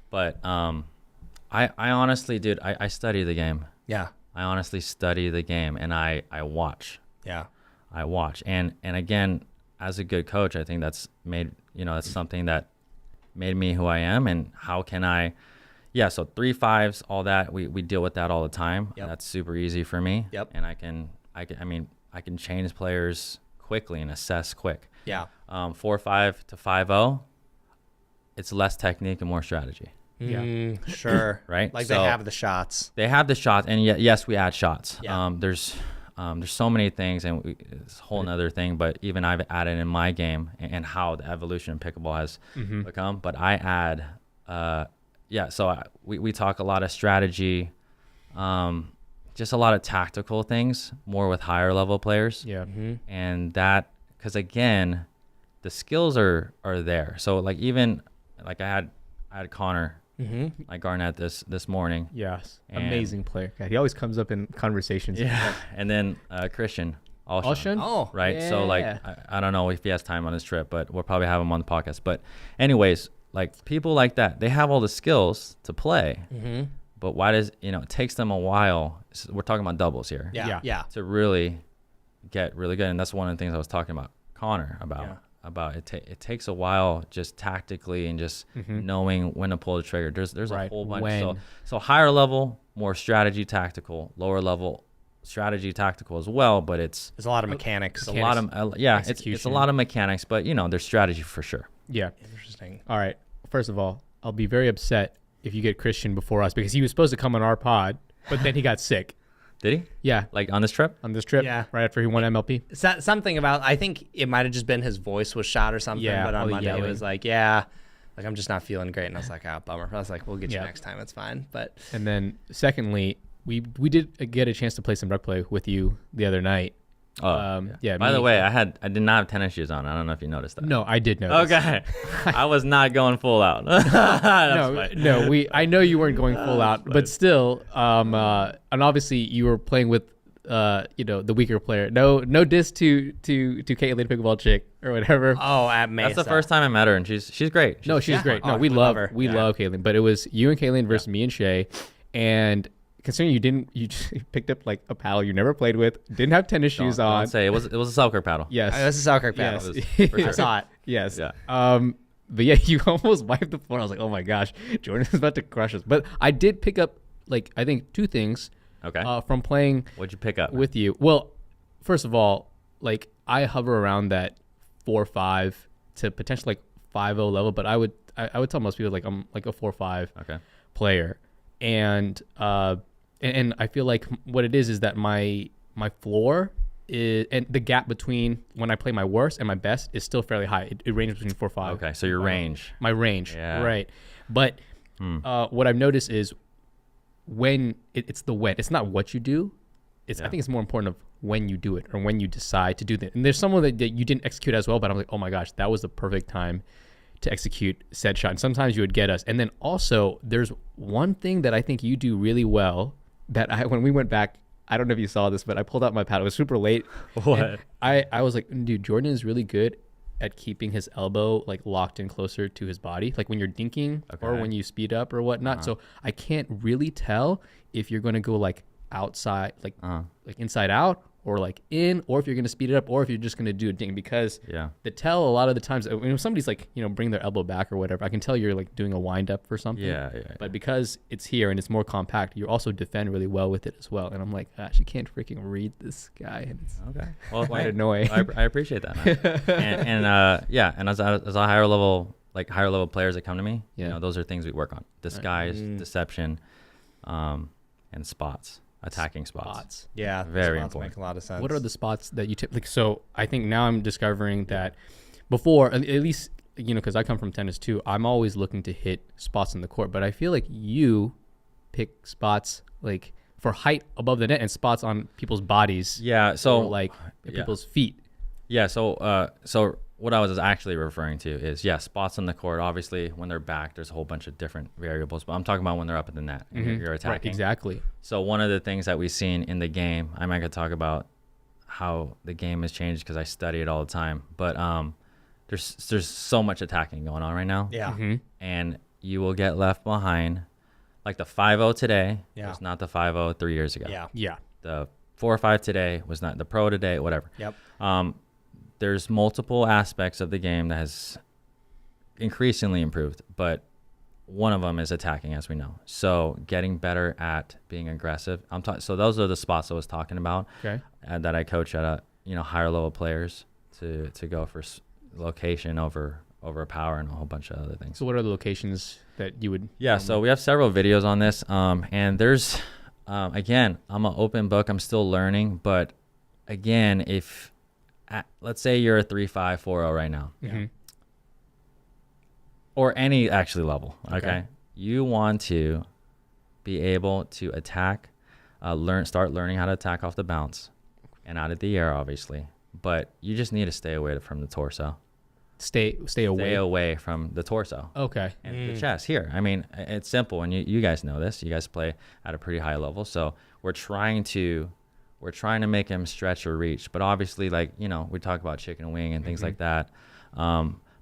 But I honestly, dude, I study the game. Yeah. I honestly study the game, and I watch. Yeah. I watch. And again, as a good coach, I think that's that's something that made me who I am. And how can I, so 3-5s, all that, we deal with that all the time. Yep. That's super easy for me. Yep. And I can change players quickly and assess quick. Yeah. 4-5 to 5-0, it's less technique and more strategy. Yeah. Sure. Right. Like So they have the shots. They have the shots, and yes, we add shots. Yeah. There's so many things, and it's a whole nother thing. But even I've added in my game and how the evolution of pickleball has become. But I add, So we talk a lot of strategy, just a lot of tactical things, more with higher level players. Yeah. And that, because again, the skills are there. So like even like I had Connor. Like Garnett this morning. Yes. And Amazing player. God, he always comes up in conversations. Yeah. And then Christian Olson. Oh, right. yeah. So like I don't know if he has time on his trip, but we'll probably have him on the podcast. But anyways, like people like that, they have all the skills to play. But why does it takes them a while? We're talking about doubles here. Yeah. To really get really good, and that's one of the things I was talking about Connor about. Yeah. About it takes a while just tactically and just knowing when to pull the trigger. There's a whole bunch. So higher level, more strategy tactical, lower level strategy tactical as well, but there's a lot of mechanics. it's a lot of it's a lot of mechanics, but there's strategy for sure. Yeah. Interesting. All right. First of all, I'll be very upset if you get Christian before us because he was supposed to come on our pod, but then he got sick. Did he? Yeah. Like on this trip? On this trip? Yeah. Right after he won MLP? Something about, I think it might have just been his voice was shot or something, Yeah, but on Monday yelling. it was like, I'm just not feeling great. And I was like, bummer. I was like, we'll get you next time. It's fine. But And then secondly, we did get a chance to play some rec play with you the other night. Yeah. By the way, I did not have tennis shoes on. I don't know if you noticed that. No, I did notice. Okay. I was not going full out. I know you weren't going full out, but still, and obviously you were playing with, the weaker player. No diss to Caitlin Pickleball chick or whatever. Oh, at Mesa. That's the first time I met her, and she's great. She's great. No, Oh, we love her. We love Caitlin, but it was you and Caitlin versus me and Shay, and considering you just picked up like a paddle you never played with, didn't have tennis shoes on. Don't say it was a Selkirk paddle. Yes, That's a Selkirk paddle. Yes. For sure. I saw it. Yes. Yeah. But yeah, you almost wiped the floor. I was like, oh my gosh, Jordan is about to crush us. But I did pick up like I think 2 things. Okay. From playing. What'd you pick up with you? Well, first of all, like I hover around that 4-5 to potentially like 5-0 level, but I would tell most people like I'm like a 4-5 player, and I feel like what it is that my floor is, and the gap between when I play my worst and my best is still fairly high. It ranges between 4-5. Okay, so your range. My range, Yeah. right? But what I've noticed is when it's the when. It's not what you do. I think it's more important of when you do it or when you decide to do that. And there's someone that you didn't execute as well, but I'm like, oh my gosh, that was the perfect time to execute said shot. And sometimes you would get us. And then also there's one thing that I think you do really well that when we went back, I don't know if you saw this, but I pulled out my pad. It was super late. What? I was like, dude, Jordan is really good at keeping his elbow like locked in closer to his body, like when you're dinking or when you speed up or whatnot. So I can't really tell if you're going to go like outside, like inside out, or like in, or if you're going to speed it up, or if you're just going to do a ding, because the tell a lot of the times when somebody's like, bring their elbow back or whatever, I can tell you're like doing a wind up for something. But because it's here and it's more compact, you also defend really well with it as well. And I'm like, gosh, you can't freaking read this guy. And it's Well, quite annoying. I appreciate that, man. and as a higher level players that come to me, those are things we work on: disguise, deception, and spots. Attacking spots. Yeah, very spots important. Make a lot of sense. What are the spots that you tip? Like, so I think now I'm discovering that before, at least, because I come from tennis too, I'm always looking to hit spots in the court. But I feel like you pick spots like for height above the net and spots on people's bodies. Yeah. So like people's feet. Yeah. So what I was actually referring to is, spots on the court. Obviously, when they're back, there's a whole bunch of different variables. But I'm talking about when they're up at the net and you're attacking. Right, exactly. So one of the things that we've seen in the game, I might could talk about how the game has changed because I study it all the time. But there's so much attacking going on right now. Yeah. And you will get left behind. Like the 5-0 today was not the 5-0 3 years ago. Yeah. Yeah. The 4-5 today was not the pro today, whatever. Yep. there's multiple aspects of the game that has increasingly improved, but one of them is attacking, as we know. So getting better at being aggressive. So those are the spots I was talking about. Okay. That I coach at higher level players to go for location over power and a whole bunch of other things. So what are the locations that you would? Yeah. So we have several videos on this. And there's, again, I'm an open book. I'm still learning, but again, let's say you're a 3-5, 4-0 right now. Mm-hmm. Or any actually level, okay? You want to be able to attack, start learning how to attack off the bounce and out of the air, obviously. But you just need to stay away from the torso. Stay away. Stay away from the torso. Okay. And the chest here. I mean, it's simple, and you guys know this. You guys play at a pretty high level, so we're trying to make him stretch or reach. But obviously, like, we talk about chicken wing and things like that.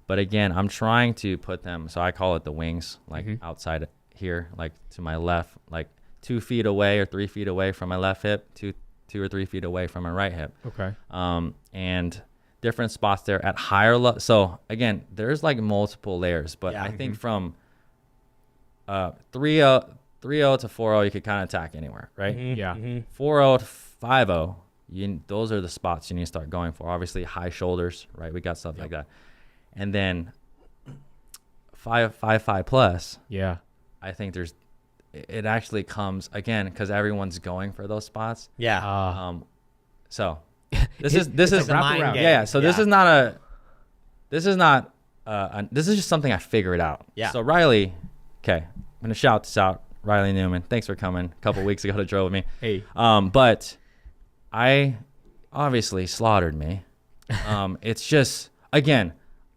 But again, I'm trying to put them, so I call it the wings, like outside here, like to my left, like 2 feet away or 3 feet away from my left hip, 2 or 3 feet away from my right hip. Okay. And different spots there at higher level. So again, there's like multiple layers, but I think from 3-0 to 4-0, you could kind of attack anywhere, right? Yeah. 4-0 to 5-0, those are the spots you need to start going for. Obviously, high shoulders, right? We got stuff like that. And then 5-5 plus. Yeah. I think it actually comes again because everyone's going for those spots. Yeah. So this is a mind game. Yeah. So this is just something I figured out. Yeah. So Riley, okay, I'm gonna shout this out, Riley Newman. Thanks for coming a couple weeks ago to drill with me. Hey. But I obviously slaughtered me. It's just again.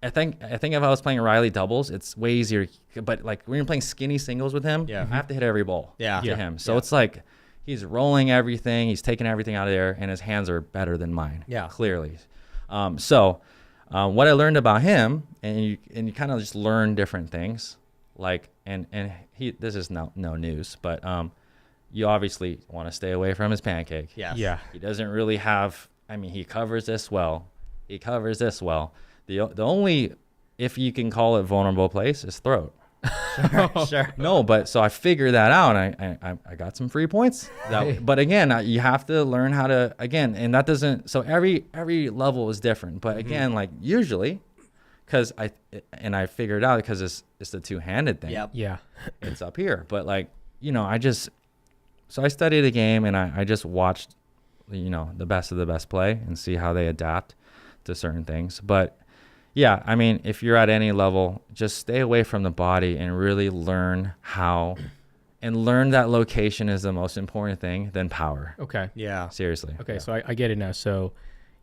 I think if I was playing Riley doubles, it's way easier. But like when you're playing skinny singles with him, I have to hit every ball to him. So it's like he's rolling everything, he's taking everything out of there, and his hands are better than mine. Yeah, clearly. So what I learned about him, and you kind of just learn different things. Like this is no news, but you obviously want to stay away from his pancake. Yeah. He doesn't really have. I mean, he covers this well. The only, if you can call it vulnerable place, is throat. Sure. No, but so I figured that out. And I got some free points. But again, you have to learn how to and that doesn't. So every level is different. But again, like usually, because I figured out because it's the two-handed thing. Yep. Yeah. It's up here. But like so I studied the game and I just watched the best of the best play and see how they adapt to certain things. But yeah, I mean, if you're at any level, just stay away from the body and really learn that location is the most important thing than power. Okay. Yeah. Seriously. Okay, so I get it now. So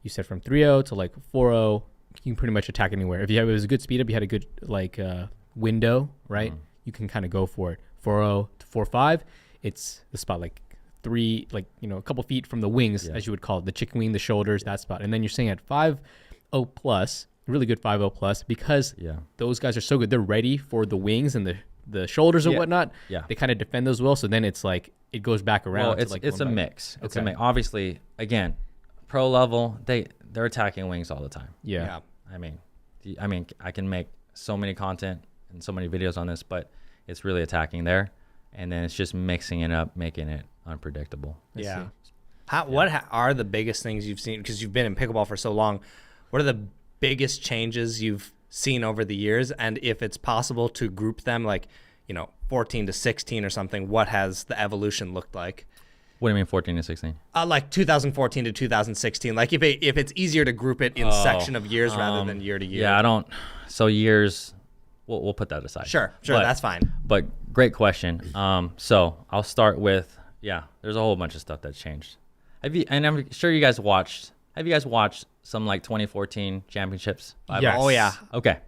you said from 3-0 to like 4-0, you can pretty much attack anywhere. If it was a good speed up, you had a good like window, right? You can kind of go for it. 4-0 to 4-5, it's the spot like a couple feet from the wings, as you would call it, the chicken wing, the shoulders, that spot. And then you're saying at 5-0 plus, really good 5-0 plus, because those guys are so good. They're ready for the wings and the shoulders and whatnot. Yeah. They kind of defend those well. So then it's like it goes back around. Well, it's a mix. It's a mix. Obviously, again, pro level, they're attacking wings all the time. Yeah. I mean, I can make so many content and so many videos on this, but it's really attacking there. And then it's just mixing it up, making it unpredictable. Yeah. What are the biggest things you've seen? Because you've been in pickleball for so long. What are the biggest changes you've seen over the years? And if it's possible to group them, like, 14 to 16 or something, what has the evolution looked like? What do you mean 14 to 16? Like 2014 to 2016. Like if it's easier to group it in section of years rather than year to year. Yeah, I don't. So years, we'll put that aside. Sure, that's fine. But great question. So I'll start with there's a whole bunch of stuff that's changed. And I'm sure you guys watched. Have you guys watched some like 2014 championships? Yes. Oh yeah. Okay.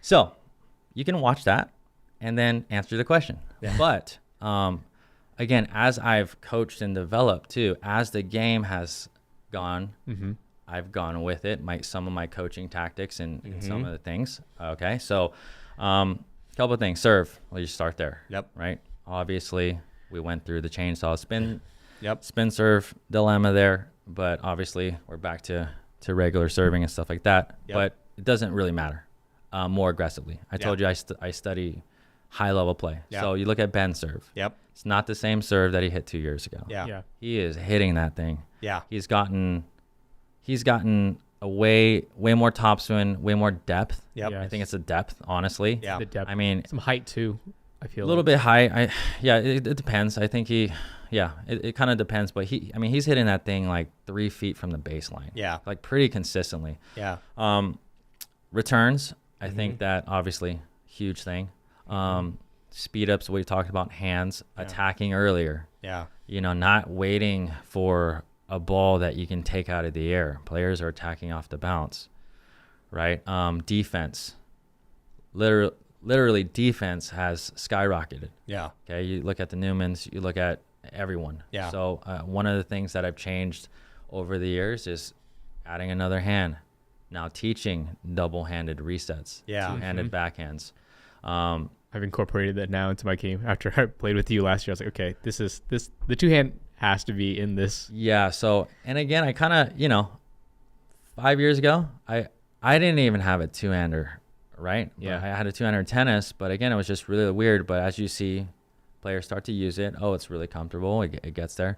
So you can watch that and then answer the question. Yeah. But again, as I've coached and developed too, as the game has gone, I've gone with it. Some of my coaching tactics and some of the things. Okay. So a couple of things. Serve. We'll just start there. Yep. Right. Obviously, we went through the chainsaw spin. Yep. Spin serve dilemma there. But obviously, we're back to to regular serving and stuff like that. Yep. But it doesn't really matter. More aggressively. I told you I study high level play. Yeah. So you look at Ben's serve. Yep. It's not the same serve that he hit 2 years ago. Yeah. He is hitting that thing. Yeah. He's gotten a way more topspin, way more depth. Yep. Yeah. I think it's the depth, honestly. Yeah. The depth. I mean, Some height too. I feel a little bit high. It depends. I think it kind of depends, but he's hitting that thing like 3 feet from the baseline. Yeah. Like pretty consistently. Yeah. Returns, I think that obviously huge thing. Speed ups, we talked about hands, attacking earlier. Yeah. Not waiting for a ball that you can take out of the air. Players are attacking off the bounce, right? Defense, literally defense has skyrocketed. Yeah. Okay, you look at the Newmans, you look at everyone. Yeah. So one of the things that I've changed over the years is adding another hand. Now teaching double-handed resets, Yeah. two-handed backhands. I've incorporated that now into my game. After I played with you last year, I was like, okay, the two hand has to be in this. Yeah. So, and again, I kind of, 5 years ago, I didn't even have a two-hander, right? Yeah. I had a two-hander in tennis, but again, it was just really weird. But as you see players start to use it, it's really comfortable. It gets there.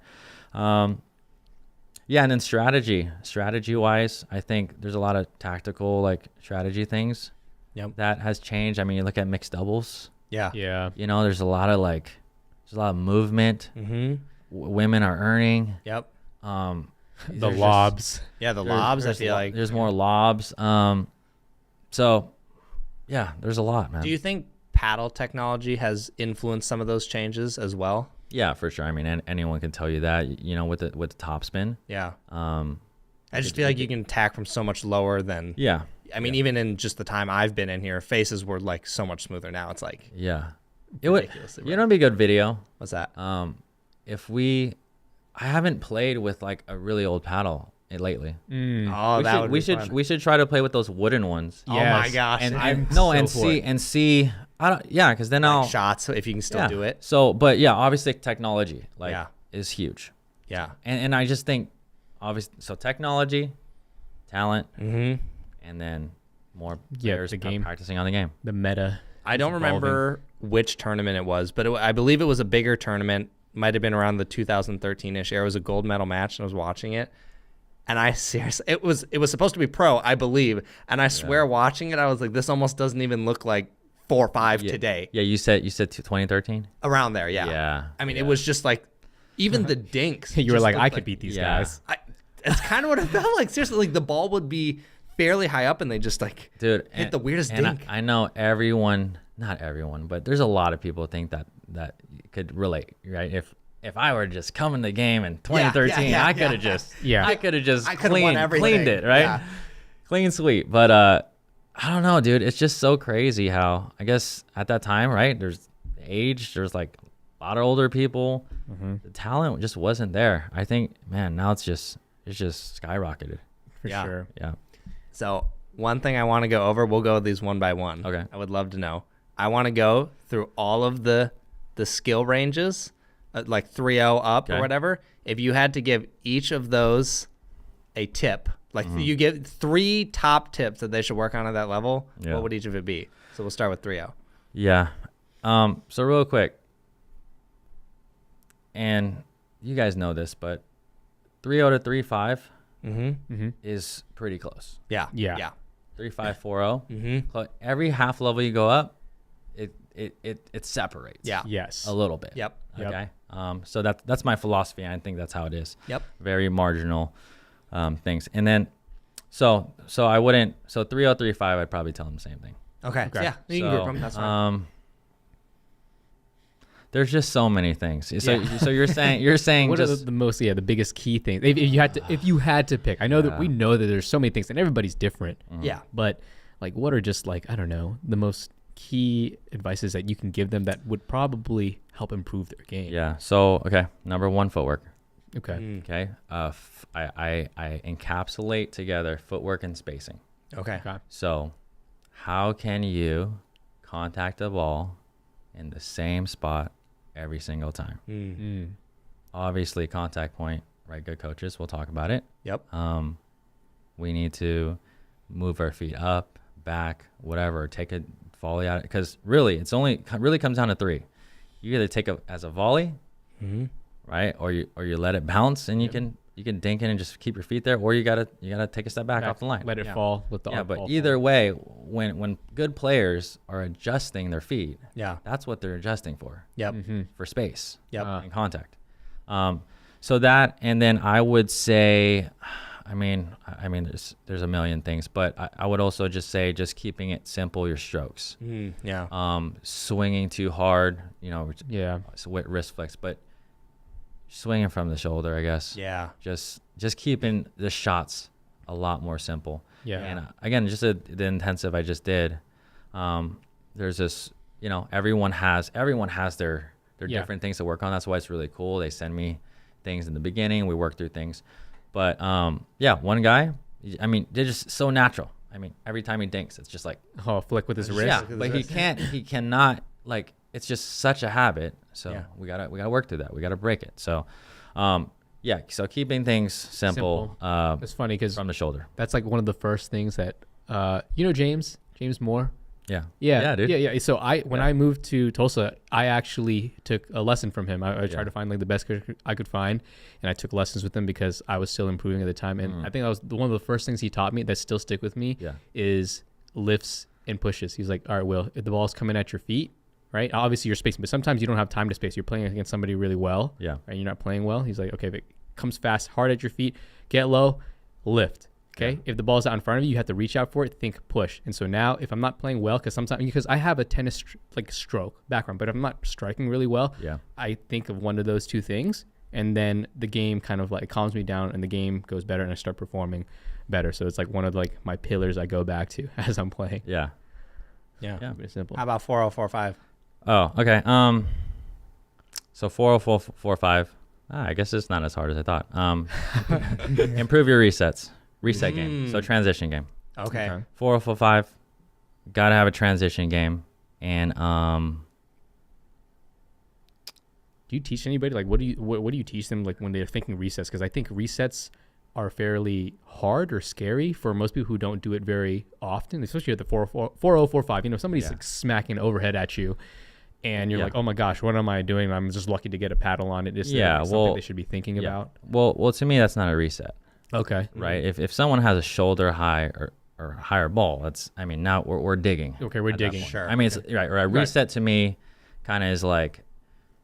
Yeah, and then strategy-wise, I think there's a lot of tactical strategy things. Yep. That has changed. I mean, you look at mixed doubles. Yeah. Yeah. There's a lot of movement. Mm-hmm. Women are earning. Yep. The There's lobs. Yeah. The lobs, I there's feel like. there's more lobs. So yeah, there's a lot, man. Do you think paddle technology has influenced some of those changes as well? Yeah, for sure. I mean, anyone can tell you that. With the top spin. Yeah. I I just feel like you can attack from so much lower than. Yeah. I mean, even in just the time I've been in here, faces were like so much smoother. Now it's like Yeah. It would. ridiculously. It'd be a good video. What's that? I haven't played with a really old paddle lately. Oh, that would be fun. We should try to play with those wooden ones. Oh my gosh! See. I don't. Yeah, because then I'll shots if you can still do it. So, but yeah, obviously technology is huge, Yeah. and I just think obviously technology, talent, Mm-hmm. and then more Yeah, players the game. practicing on the game. The meta. I don't remember which tournament it was, but I believe it was a bigger tournament. Might have been around the 2013-ish era. It was a gold medal match, and I was watching it. And I seriously, it was supposed to be pro, I believe. And I swear, watching it, I was like, this almost doesn't even look like 4 or 5 today. Yeah, you said 2013. Around there, yeah. Yeah. I mean, it was just like, even the dinks. You were just like, looked I could beat these guys. It's kind of what it felt like. Seriously, like the ball would be fairly high up, and they just Dude, hit the weirdest and dink. I know everyone, not everyone, but there's a lot of people think that could relate, right? If I were just coming to the game in 2013, I could have just cleaned it, right? Yeah. Clean sweep. But I don't know, dude. It's just so crazy how I guess at that time, right? There's age, there's a lot of older people. The talent just wasn't there. I think, man, now it's just skyrocketed. For sure. Yeah. So one thing I want to go over, we'll go these one by one. Okay. I would love to know. I want to go through all of the skill ranges, like 3-0 up or whatever. If you had to give each of those a tip, you give 3 top tips that they should work on at that level, what would each of it be? So we'll start with 3-0. Yeah. So real quick, and you guys know this, but 3-0 to 3-5 is pretty close. Yeah. Yeah. Yeah. 3-5, 4-0. Every half level you go up, it separates. Yeah. Yes. A little bit. Yep. Okay. So that's my philosophy. I think that's how it is. Yep. Very marginal things. And then so I wouldn't 3-0, 3-5, I'd probably tell them the same thing. Okay. Yeah. You can group them. That's fine. There's just so many things. So you're saying What just are the most the biggest key things? If you had to pick, I know that we know that there's so many things and everybody's different. Yeah. But what are just I don't know, the most key advices that you can give them that would probably help improve their game? Yeah. So okay, number 1, footwork. Okay. Okay. I encapsulate together footwork and spacing. Okay. So how can you contact a ball in the same spot every single time? Obviously contact point, right? Good coaches, we'll talk about it. Yep. We need to move our feet up, back, whatever, take a volley out. Because really, really comes down to 3. You either take it as a volley, right? Or you let it bounce and you can dink it and just keep your feet there, or you gotta take a step back off the line. Let it fall. Let the but ball either fall. way, when good players are adjusting their feet, that's what they're adjusting for. For space. And contact. So that, and then I would say, I mean, there's a million things, but I would also just say just keeping it simple. Your strokes. Swinging too hard, wrist flex, but swinging from the shoulder, I guess. Just keeping the shots a lot more simple. And again, just the intensive I just did. There's this, everyone has their different things to work on. That's why it's really cool. They send me things in the beginning. We work through things. But one guy, they're just so natural. Every time he dinks, it's just like flick with his wrist. Yeah, but he cannot, like, it's just such a habit. So we gotta work through that. We gotta break it. So, so keeping things simple. It's funny because from the shoulder. That's like one of the first things that James Moore. Yeah, dude. Yeah. So when I moved to Tulsa, I actually took a lesson from him. I tried to find like the best coach I could find, and I took lessons with him because I was still improving at the time. And I think that was one of the first things he taught me that still stick with me is lifts and pushes. He's like, all right, Will, if the ball's coming at your feet, right? Obviously you're spacing, but sometimes you don't have time to space. You're playing against somebody really well, right? You're not playing well. He's like, okay, if it comes fast, hard at your feet, get low, lift. Okay. If the ball's out in front of you, you have to reach out for it, think push. And so now if I'm not playing well, because I have a tennis stroke background, but if I'm not striking really well, I think of one of those two things, and then the game kind of like calms me down and the game goes better and I start performing better. So it's like one of like my pillars I go back to as I'm playing. Yeah. Pretty simple. How about 4045? Oh, okay. So 4045. I guess it's not as hard as I thought. Improve your resets. Reset game. So transition game. Okay. 4045. Gotta have a transition game. And do you teach anybody, like, what do you teach them, like, when they're thinking resets? Because I think resets are fairly hard or scary for most people who don't do it very often, especially at the 4045. Somebody's like smacking overhead at you, and you're like, oh my gosh, what am I doing? I'm just lucky to get a paddle on it. It's something they should be thinking about. Well, to me, that's not a reset. Okay. Right. If someone has a shoulder high or higher ball, now we're digging. Okay, we're digging. Sure. It's right. Or a reset to me kind of is like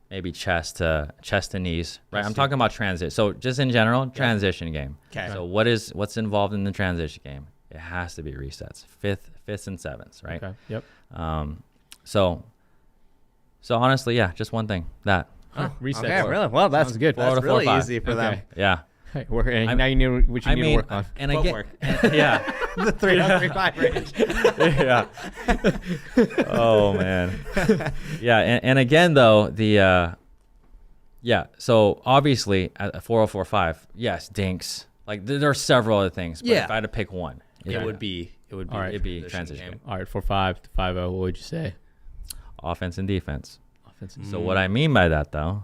maybe chest to knees. Right. I'm talking about transit. So just in general, transition game. Okay. So what's involved in the transition game? It has to be resets, fifths and sevenths. Right. Okay. Yep. So honestly, just one thing that. Reset. Okay. Really? Well, that's good. That's really easy for them. Yeah. Now you know what you need to work on. And again, The 3-3-5 range. Oh man. And again though, so obviously at 4045, yes, dinks. Like there are several other things, but if I had to pick one, it would be it'd be transition game. All right, 4-5 to 5-0, what would you say? Offense and defense. So what I mean by that though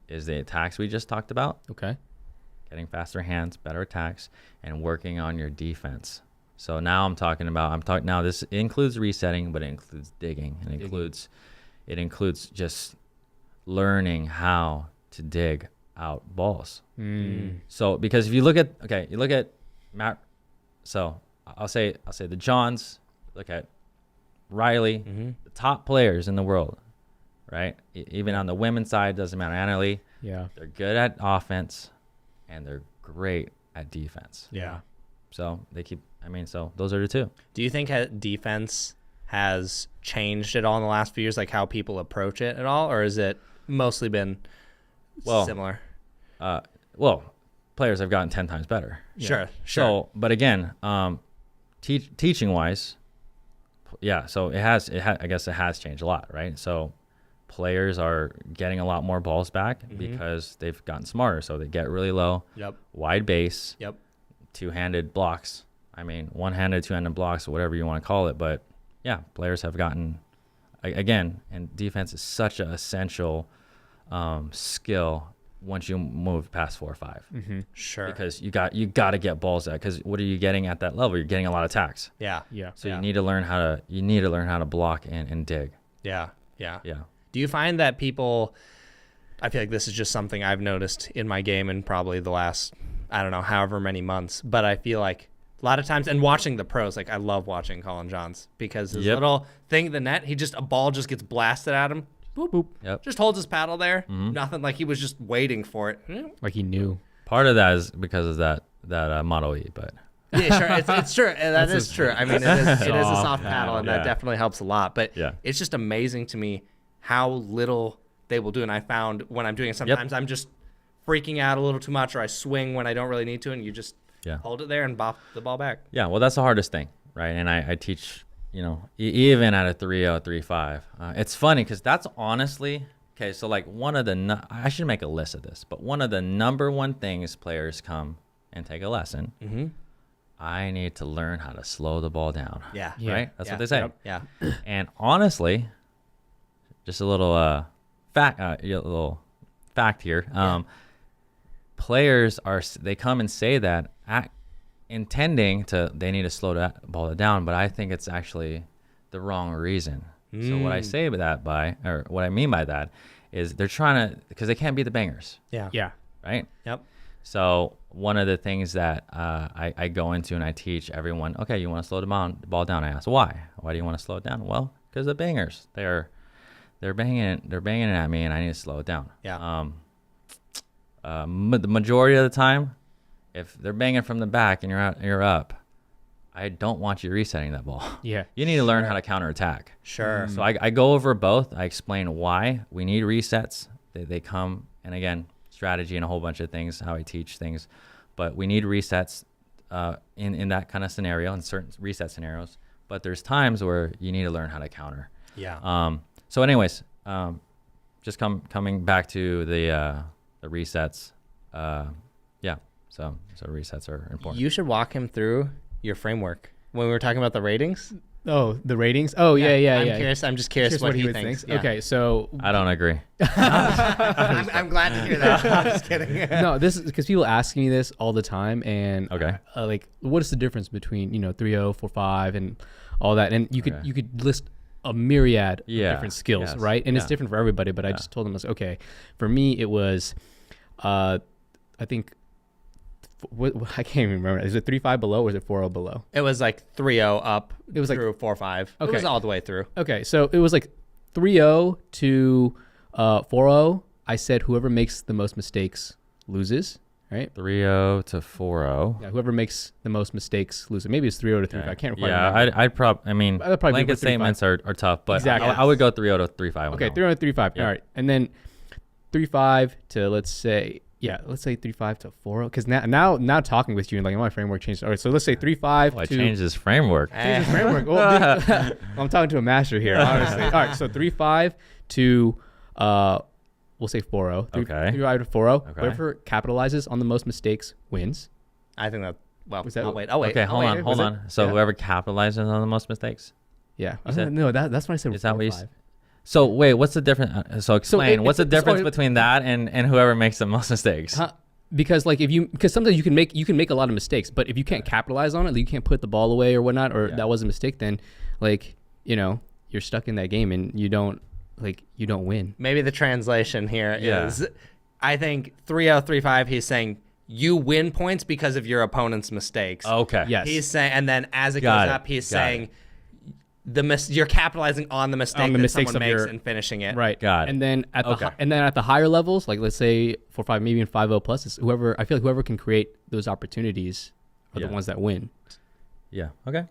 is the attacks we just talked about. Okay. Getting faster hands, better attacks, and working on your defense. So now now this includes resetting, but it includes digging, and it includes just learning how to dig out balls. So because if you look at Matt, so I'll say the Johns, look at Riley, the top players in the world, right? Even on the women's side, doesn't matter. Anna Lee, they're good at offense. And they're great at defense. Yeah. So so those are the two. Do you think defense has changed at all in the last few years, like how people approach it at all, or has it mostly been similar? Players have gotten 10 times better. Sure. So, but again, teaching wise, so I guess it has changed a lot, right? So players are getting a lot more balls back because they've gotten smarter. So they get really low, wide base, two-handed blocks. One-handed, two-handed blocks, or whatever you want to call it. But players have gotten, again, and defense is such an essential skill once you move past 4 or 5. Mm-hmm. Sure. Because you got to get balls at, because what are you getting at that level? You're getting a lot of tacks. Yeah. So you need to learn how to block and dig. Yeah. Do you find that people, I feel like this is just something I've noticed in my game in probably the last, I don't know, however many months, but I feel like a lot of times, and watching the pros, like I love watching Colin Johns, because his little thing, the net, a ball just gets blasted at him. Boop, boop. Yep. Just holds his paddle there. Nothing, like he was just waiting for it. Like he knew. Part of that is because of that Model E, but Yeah, sure. It's true. That is true. I mean, it is a soft paddle, and that Yeah. definitely helps a lot. But Yeah. it's just amazing to me how little they will do. And I found when I'm doing it, sometimes I'm just freaking out a little too much, or I swing when I don't really need to, and you just hold it there and bop the ball back. yeah, well, that's the hardest thing, right? And I teach, even at a 3.0, 3.5. It's funny because that's honestly, okay, so like I should make a list of this, but one of the number one things players come and take a lesson, I need to learn how to slow the ball down. Yeah. Right? That's what they say. Yeah. And honestly, just a little fact here. Players they come and say that intending they need to slow that ball down, but I think it's actually the wrong reason. So what I say what I mean by that is they're trying to, because they can't beat the bangers. Yeah. Right? Yep. So one of the things that I go into and I teach everyone, okay, you want to slow the ball down? I ask, why? Why do you want to slow it down? Well, because the bangers, they're banging it at me, and I need to slow it down. Yeah. The majority of the time, if they're banging from the back and you're up, I don't want you resetting that ball. Yeah. You need to learn how to counterattack. Sure. So I go over both. I explain why we need resets. They come, and again, strategy and a whole bunch of things, how I teach things, but we need resets in that kind of scenario, in certain reset scenarios. But there's times where you need to learn how to counter. Yeah. So anyways, just coming back to the resets. So resets are important. You should walk him through your framework. When we were talking about the ratings. Oh, the ratings? Oh, yeah. I'm just curious what he thinks. Yeah. Okay, so I don't agree. I'm glad to hear that. I'm just kidding. no, this is because people ask me this all the time, and Okay. like, what is the difference between 3.0, 4.5, and all that? And you could list a myriad of different skills, Yes. right? And it's Yeah. different for everybody. But I just told them, okay, for me it was, I think. I can't even remember. Is it 3.5 below or is it 4.0 below? It was like 3.0 up. It was like through 4.5. It Okay. was all the way through. Okay, so it was like 3.0 to 4.0. I said whoever makes the most mistakes loses, right? 3.0 to 4.0. Yeah, whoever makes the most mistakes loses. Maybe it's 3.0 to 3.5. I can't quite Yeah, remember. I'd probably I'd probably blanket go with 3.5. statements are tough, but Exactly. I would go 3.0 to 3.5. Okay, 3.0 to 3.5. Yeah. All right, and then 3.5 to let's say 3.5 to 4.0. Because now talking with you and like my framework changed. All right, so let's say 3.5 I to changed his framework. change the framework. Well, I'm talking to a master here, honestly. All right, so 3.5 to we'll say 4.0. Okay. 3.5 to 4.0. Okay. Whoever capitalizes on the most mistakes wins. I think that. Well, Was that- I'll wait. Okay, hold on. Was it? So Yeah. whoever capitalizes on the most mistakes. Yeah. said- No, that's what I said. Is that what you 4.5. So wait, what's the difference? So explain. What's the difference so- between that and whoever makes the most mistakes? Because like because sometimes you can make a lot of mistakes, but if you can't capitalize on it, you can't put the ball away or whatnot, or that was a mistake, then like you're stuck in that game and you don't win. Maybe the translation here Yeah. is, I think 3.0, 3.5. He's saying you win points because of your opponent's mistakes. Okay. Yes. He's saying, and then as it Got goes it. up, he's Got saying you're capitalizing on the mistake that mistakes someone of makes your- and finishing it. Right. Got it. And then at Okay. the higher levels, like let's say 4.5, maybe in 5.0 plus, is whoever can create those opportunities are Yeah. the ones that win. Yeah. Okay.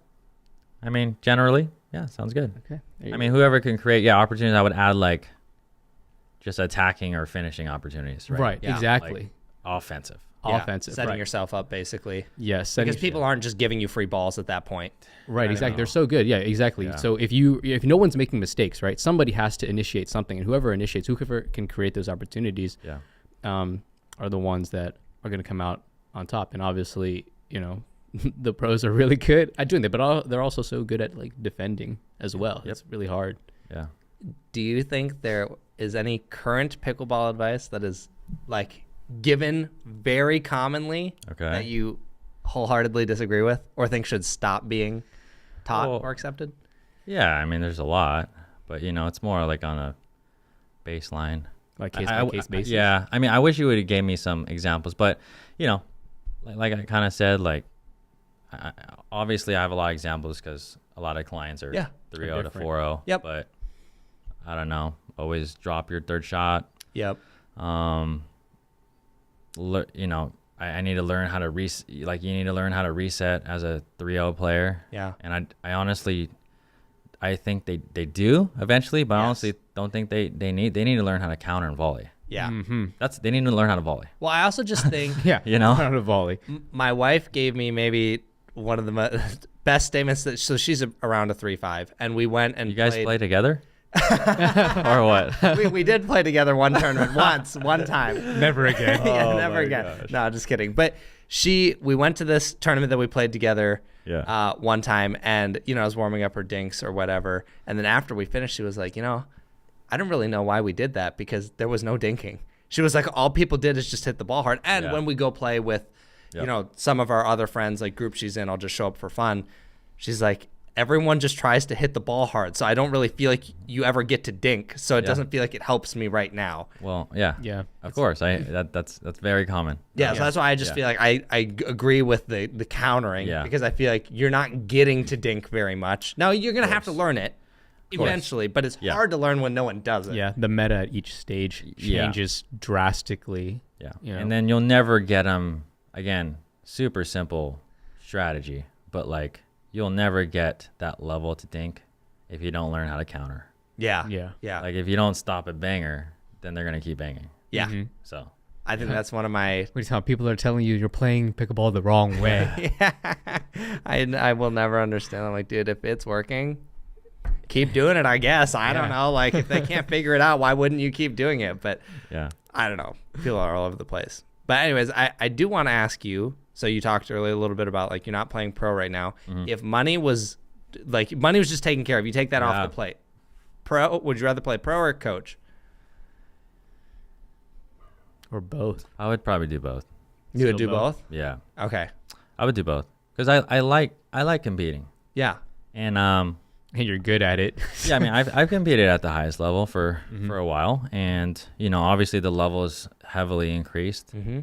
I mean, generally, yeah, sounds good. Okay. I mean, whoever can create, opportunities. I would add like just attacking or finishing opportunities. Right. right. Yeah. Exactly. Like, offensive. Yeah, Offensive. setting right. yourself up basically. Yes. Because people aren't just giving you free balls at that point. Right, exactly. They're so good. Yeah, exactly. Yeah. So if no one's making mistakes, right? Somebody has to initiate something, and whoever can create those opportunities, Yeah. are the ones that are going to come out on top. And obviously, the pros are really good at doing that, but they're also so good at like defending as well. Yep. It's really hard. Yeah. Do you think is any current pickleball advice that is like given very commonly that you wholeheartedly disagree with or think should stop being taught or accepted? Yeah, I mean, there's a lot, but it's more like on a baseline, like case by case basis. Yeah, I mean, I wish you would have gave me some examples, but like I kind of said, like obviously I have a lot of examples because a lot of clients are 3-0 to 4-0. Yep. But I don't know. Always drop your third shot. Yep. I need to learn how to you need to learn how to reset as a 3-0 player. Yeah. And I honestly, I think they do eventually, but I honestly don't think they need to learn how to counter and volley. Yeah. Mm-hmm. They need to learn how to volley. Well, I also just think how to volley. My wife gave me maybe one of the best statements so she's around a 3-5, and we went and you guys play together? Or what? we did play together one tournament one time. Never again. Never again. Gosh. No, just kidding. But we went to this tournament that we played together one time, and I was warming up her dinks or whatever, and then after we finished, she was like, I don't really know why we did that because there was no dinking. She was like, all people did is just hit the ball hard, and when we go play with some of our other friends, like group she's in, I'll just show up for fun. She's like, everyone just tries to hit the ball hard, so I don't really feel like you ever get to dink, so it doesn't feel like it helps me right now. Well, yeah, of course. That's very common. Yeah, so that's why I just feel like I agree with the countering because I feel like you're not getting to dink very much. Now you're gonna have to learn it eventually, but it's hard to learn when no one does it. Yeah, the meta at each stage changes drastically. Yeah, and then you'll never get them again. Super simple strategy, but like. You'll never get that level to dink if you don't learn how to counter. Yeah. Like if you don't stop a banger, then they're gonna keep banging. Yeah. Mm-hmm. So I think that's one of my. What do you tell people are telling you you're playing pickleball the wrong way? I will never understand. I'm like, dude, if it's working, keep doing it. I guess I don't know. Like if they can't figure it out, why wouldn't you keep doing it? But I don't know. People are all over the place. But anyways, I do want to ask you. So you talked earlier a little bit about like you're not playing pro right now. Mm-hmm. If money was just taken care of, you take that off the plate. Pro, would you rather play pro or coach? Or both? I would probably do both. You would do both? Yeah. Okay. I would do both because I like competing. Yeah. And you're good at it. Yeah, I mean I've competed at the highest level for a while, and obviously the level is heavily increased. Mm-hmm.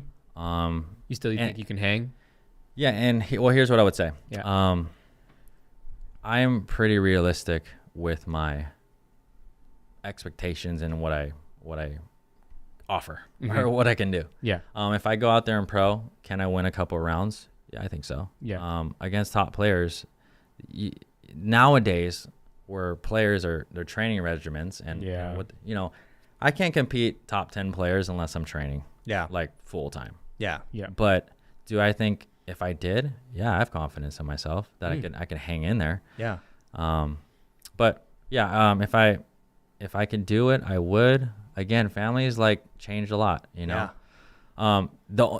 You think you can hang? Yeah, and here's what I would say. Yeah. I am pretty realistic with my expectations and what I offer or what I can do. Yeah. If I go out there and pro, can I win a couple rounds? Yeah, I think so. Yeah. Against top players, nowadays where players their training regimens and what I can't compete top 10 players unless I'm training. Yeah. Like full time. Yeah. But do I think if I did, I have confidence in myself that I can hang in there. Yeah. But if I could do it, I would. Again, families like changed a lot, Yeah.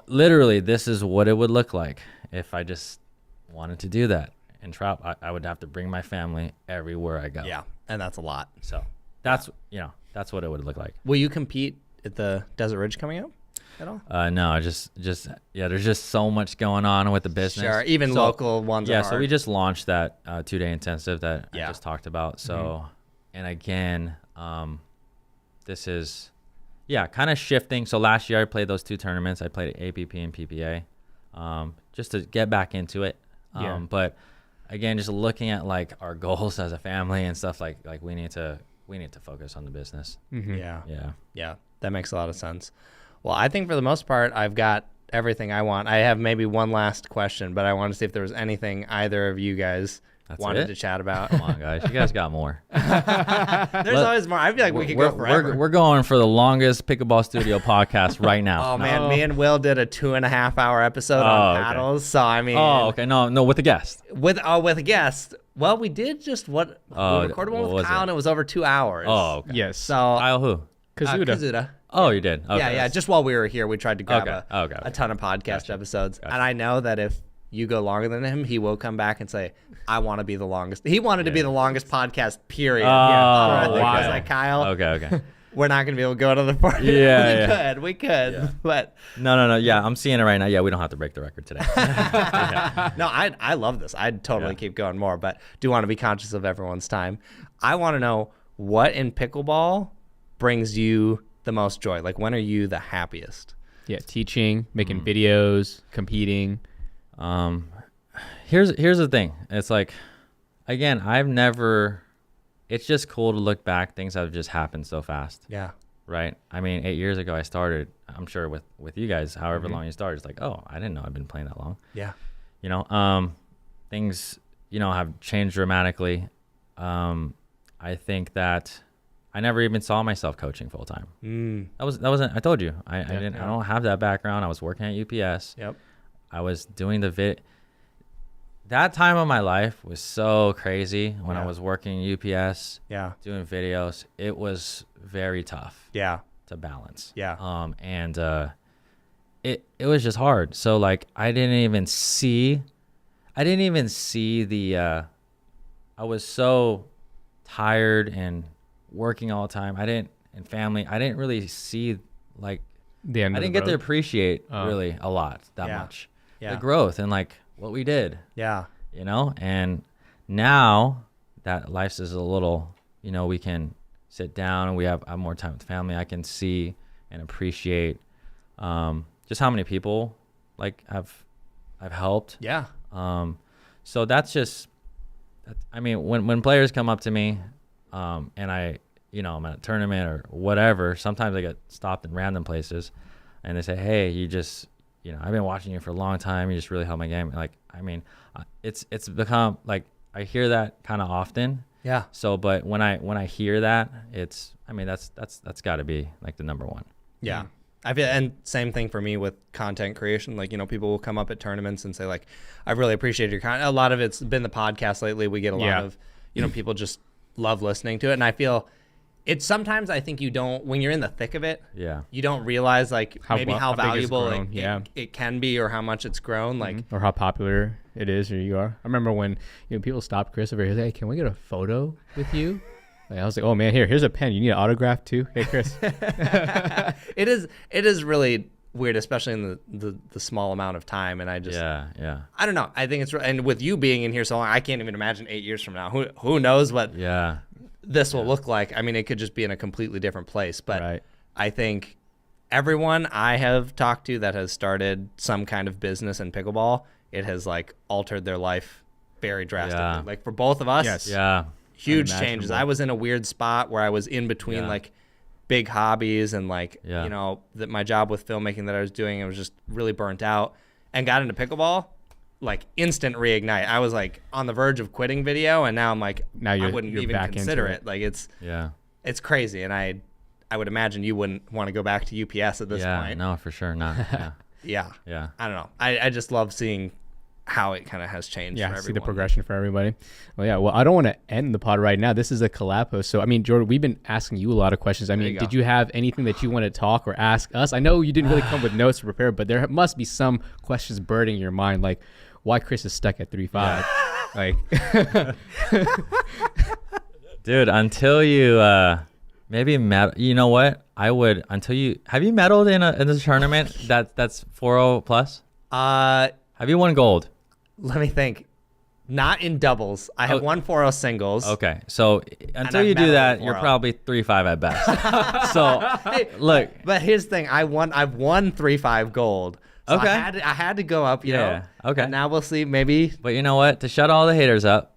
Literally this is what it would look like if I just wanted to do that. And trout, I would have to bring my family everywhere I go. Yeah. And that's a lot. So that's what it would look like. Will you compete at the Desert Ridge coming up at all? No, just there's just so much going on with the business. Sure, even local ones. Yeah, so we just launched that 2-day intensive that I just talked about. So, and again, this is, kind of shifting. So last year I played those 2 tournaments. I played at APP and PPA, just to get back into it. But again, just looking at like our goals as a family and stuff like we need to focus on the business. Mm-hmm. Yeah. That makes a lot of sense. Well, I think for the most part, I've got everything I want. I have maybe one last question, but I want to see if there was anything either of you guys wanted to chat about. Come on, guys. You guys got more. There's always more. I feel like we could go forever. We're going for the longest Pickleball Studio podcast right now. Oh, man. Me and Will did a 2.5-hour episode on paddles. So, I mean. Oh, okay. No, with a guest. With a guest. Well, we did just we recorded one with Kyle, and it was over 2 hours. Oh, okay. Yes. So Kyle who? Kazuda. Oh, you did? Okay. Yeah. Just while we were here, we tried to grab a ton of podcast episodes. Gotcha. And I know that if you go longer than him, he will come back and say, I want to be the longest. He wanted to be the longest podcast, period. Oh, because like Kyle. Okay. we're not going to be able to go to the party. Yeah, we could, but no. Yeah, I'm seeing it right now. Yeah, we don't have to break the record today. No, I love this. I'd totally keep going more, but do want to be conscious of everyone's time. I want to know what in pickleball brings you the most joy. Like, when are you the happiest? Yeah, teaching, making videos, competing. Here's the thing. It's like, again, it's just cool to look back. Things have just happened so fast. Yeah. Right. I mean, 8 years ago I started, I'm sure with you guys, however long you started, it's like, oh, I didn't know I'd been playing that long. Yeah. You know, things, have changed dramatically. I think that I never even saw myself coaching full time. That wasn't, I told you, I don't have that background. I was working at UPS. Yep. I was doing that time of my life was so crazy when I was working UPS, doing videos. It was very tough to balance. Yeah. And it was just hard. So like I didn't even see the I was so tired and working all the time. I didn't really see like The end I of didn't the get to road. appreciate really a lot much. Yeah. The growth and like what we did. Yeah. And now that life is a little, we can sit down and we have more time with family. I can see and appreciate just how many people like I've helped. Yeah. So that's just, I mean, when players come up to me and I'm at a tournament or whatever, sometimes I get stopped in random places and they say, hey, you just, I've been watching you for a long time. You just really helped my game. Like, I mean, it's become like, I hear that kind of often. Yeah. So, but when I hear that, that's gotta be like the number one. Yeah. I feel, and same thing for me with content creation. Like, people will come up at tournaments and say like, I really appreciate your content. A lot of it's been the podcast lately. We get a lot of, people just love listening to it. And I feel it's sometimes I think you don't, when you're in the thick of it, you don't realize like how valuable it can be or how much it's grown. Like, or how popular it is or you are. I remember when people stopped Chris over here. Hey, can we get a photo with you? I was like, oh man, here's a pen. You need an autograph too? Hey, Chris. It is really weird, especially in the small amount of time. And I just, I don't know. I think it's, and with you being in here so long, I can't even imagine 8 years from now. Who knows what this will look like. I mean, it could just be in a completely different place. But I think everyone I have talked to that has started some kind of business in pickleball, it has like altered their life very drastically. Like for both of us, huge changes. I was in a weird spot where I was in between like big hobbies and like, that my job with filmmaking that I was doing, I was just really burnt out and got into pickleball, like instant reignite. I was like on the verge of quitting video. And now I'm like, I wouldn't even consider it. Like it's crazy. And I would imagine you wouldn't want to go back to UPS at this point. No, for sure not. Yeah. I don't know. I just love seeing how it kind of has changed for everyone. See the progression for everybody. Well, I don't want to end the pod right now. This is a collab post. So, I mean, Jordan, we've been asking you a lot of questions. I mean, did you have anything that you want to talk or ask us? I know you didn't really come with notes to prepare, but there must be some questions burning in your mind, like why Chris is stuck at 3.5. Like, dude, until you maybe you know what? I would have you medaled in this tournament that's 4.0 plus? Have you won gold? Let me think. Not in doubles. I have won 4.0 singles. Okay, so until you do that, you're probably 3.5 at best. So look. But here's the thing. I've won 3.5 gold. So I had to go up, you know. Okay. And now we'll see, maybe. But you know what? To shut all the haters up,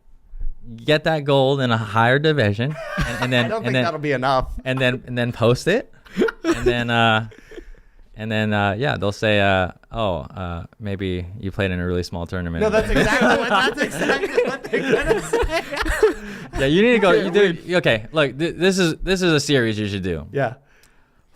get that gold in a higher division, and then I don't think that'll be enough. And then post it, and then they'll say, maybe you played in a really small tournament. No, that's exactly what they're gonna say. Yeah, you need to go. Okay, look, this is a series you should do. Yeah.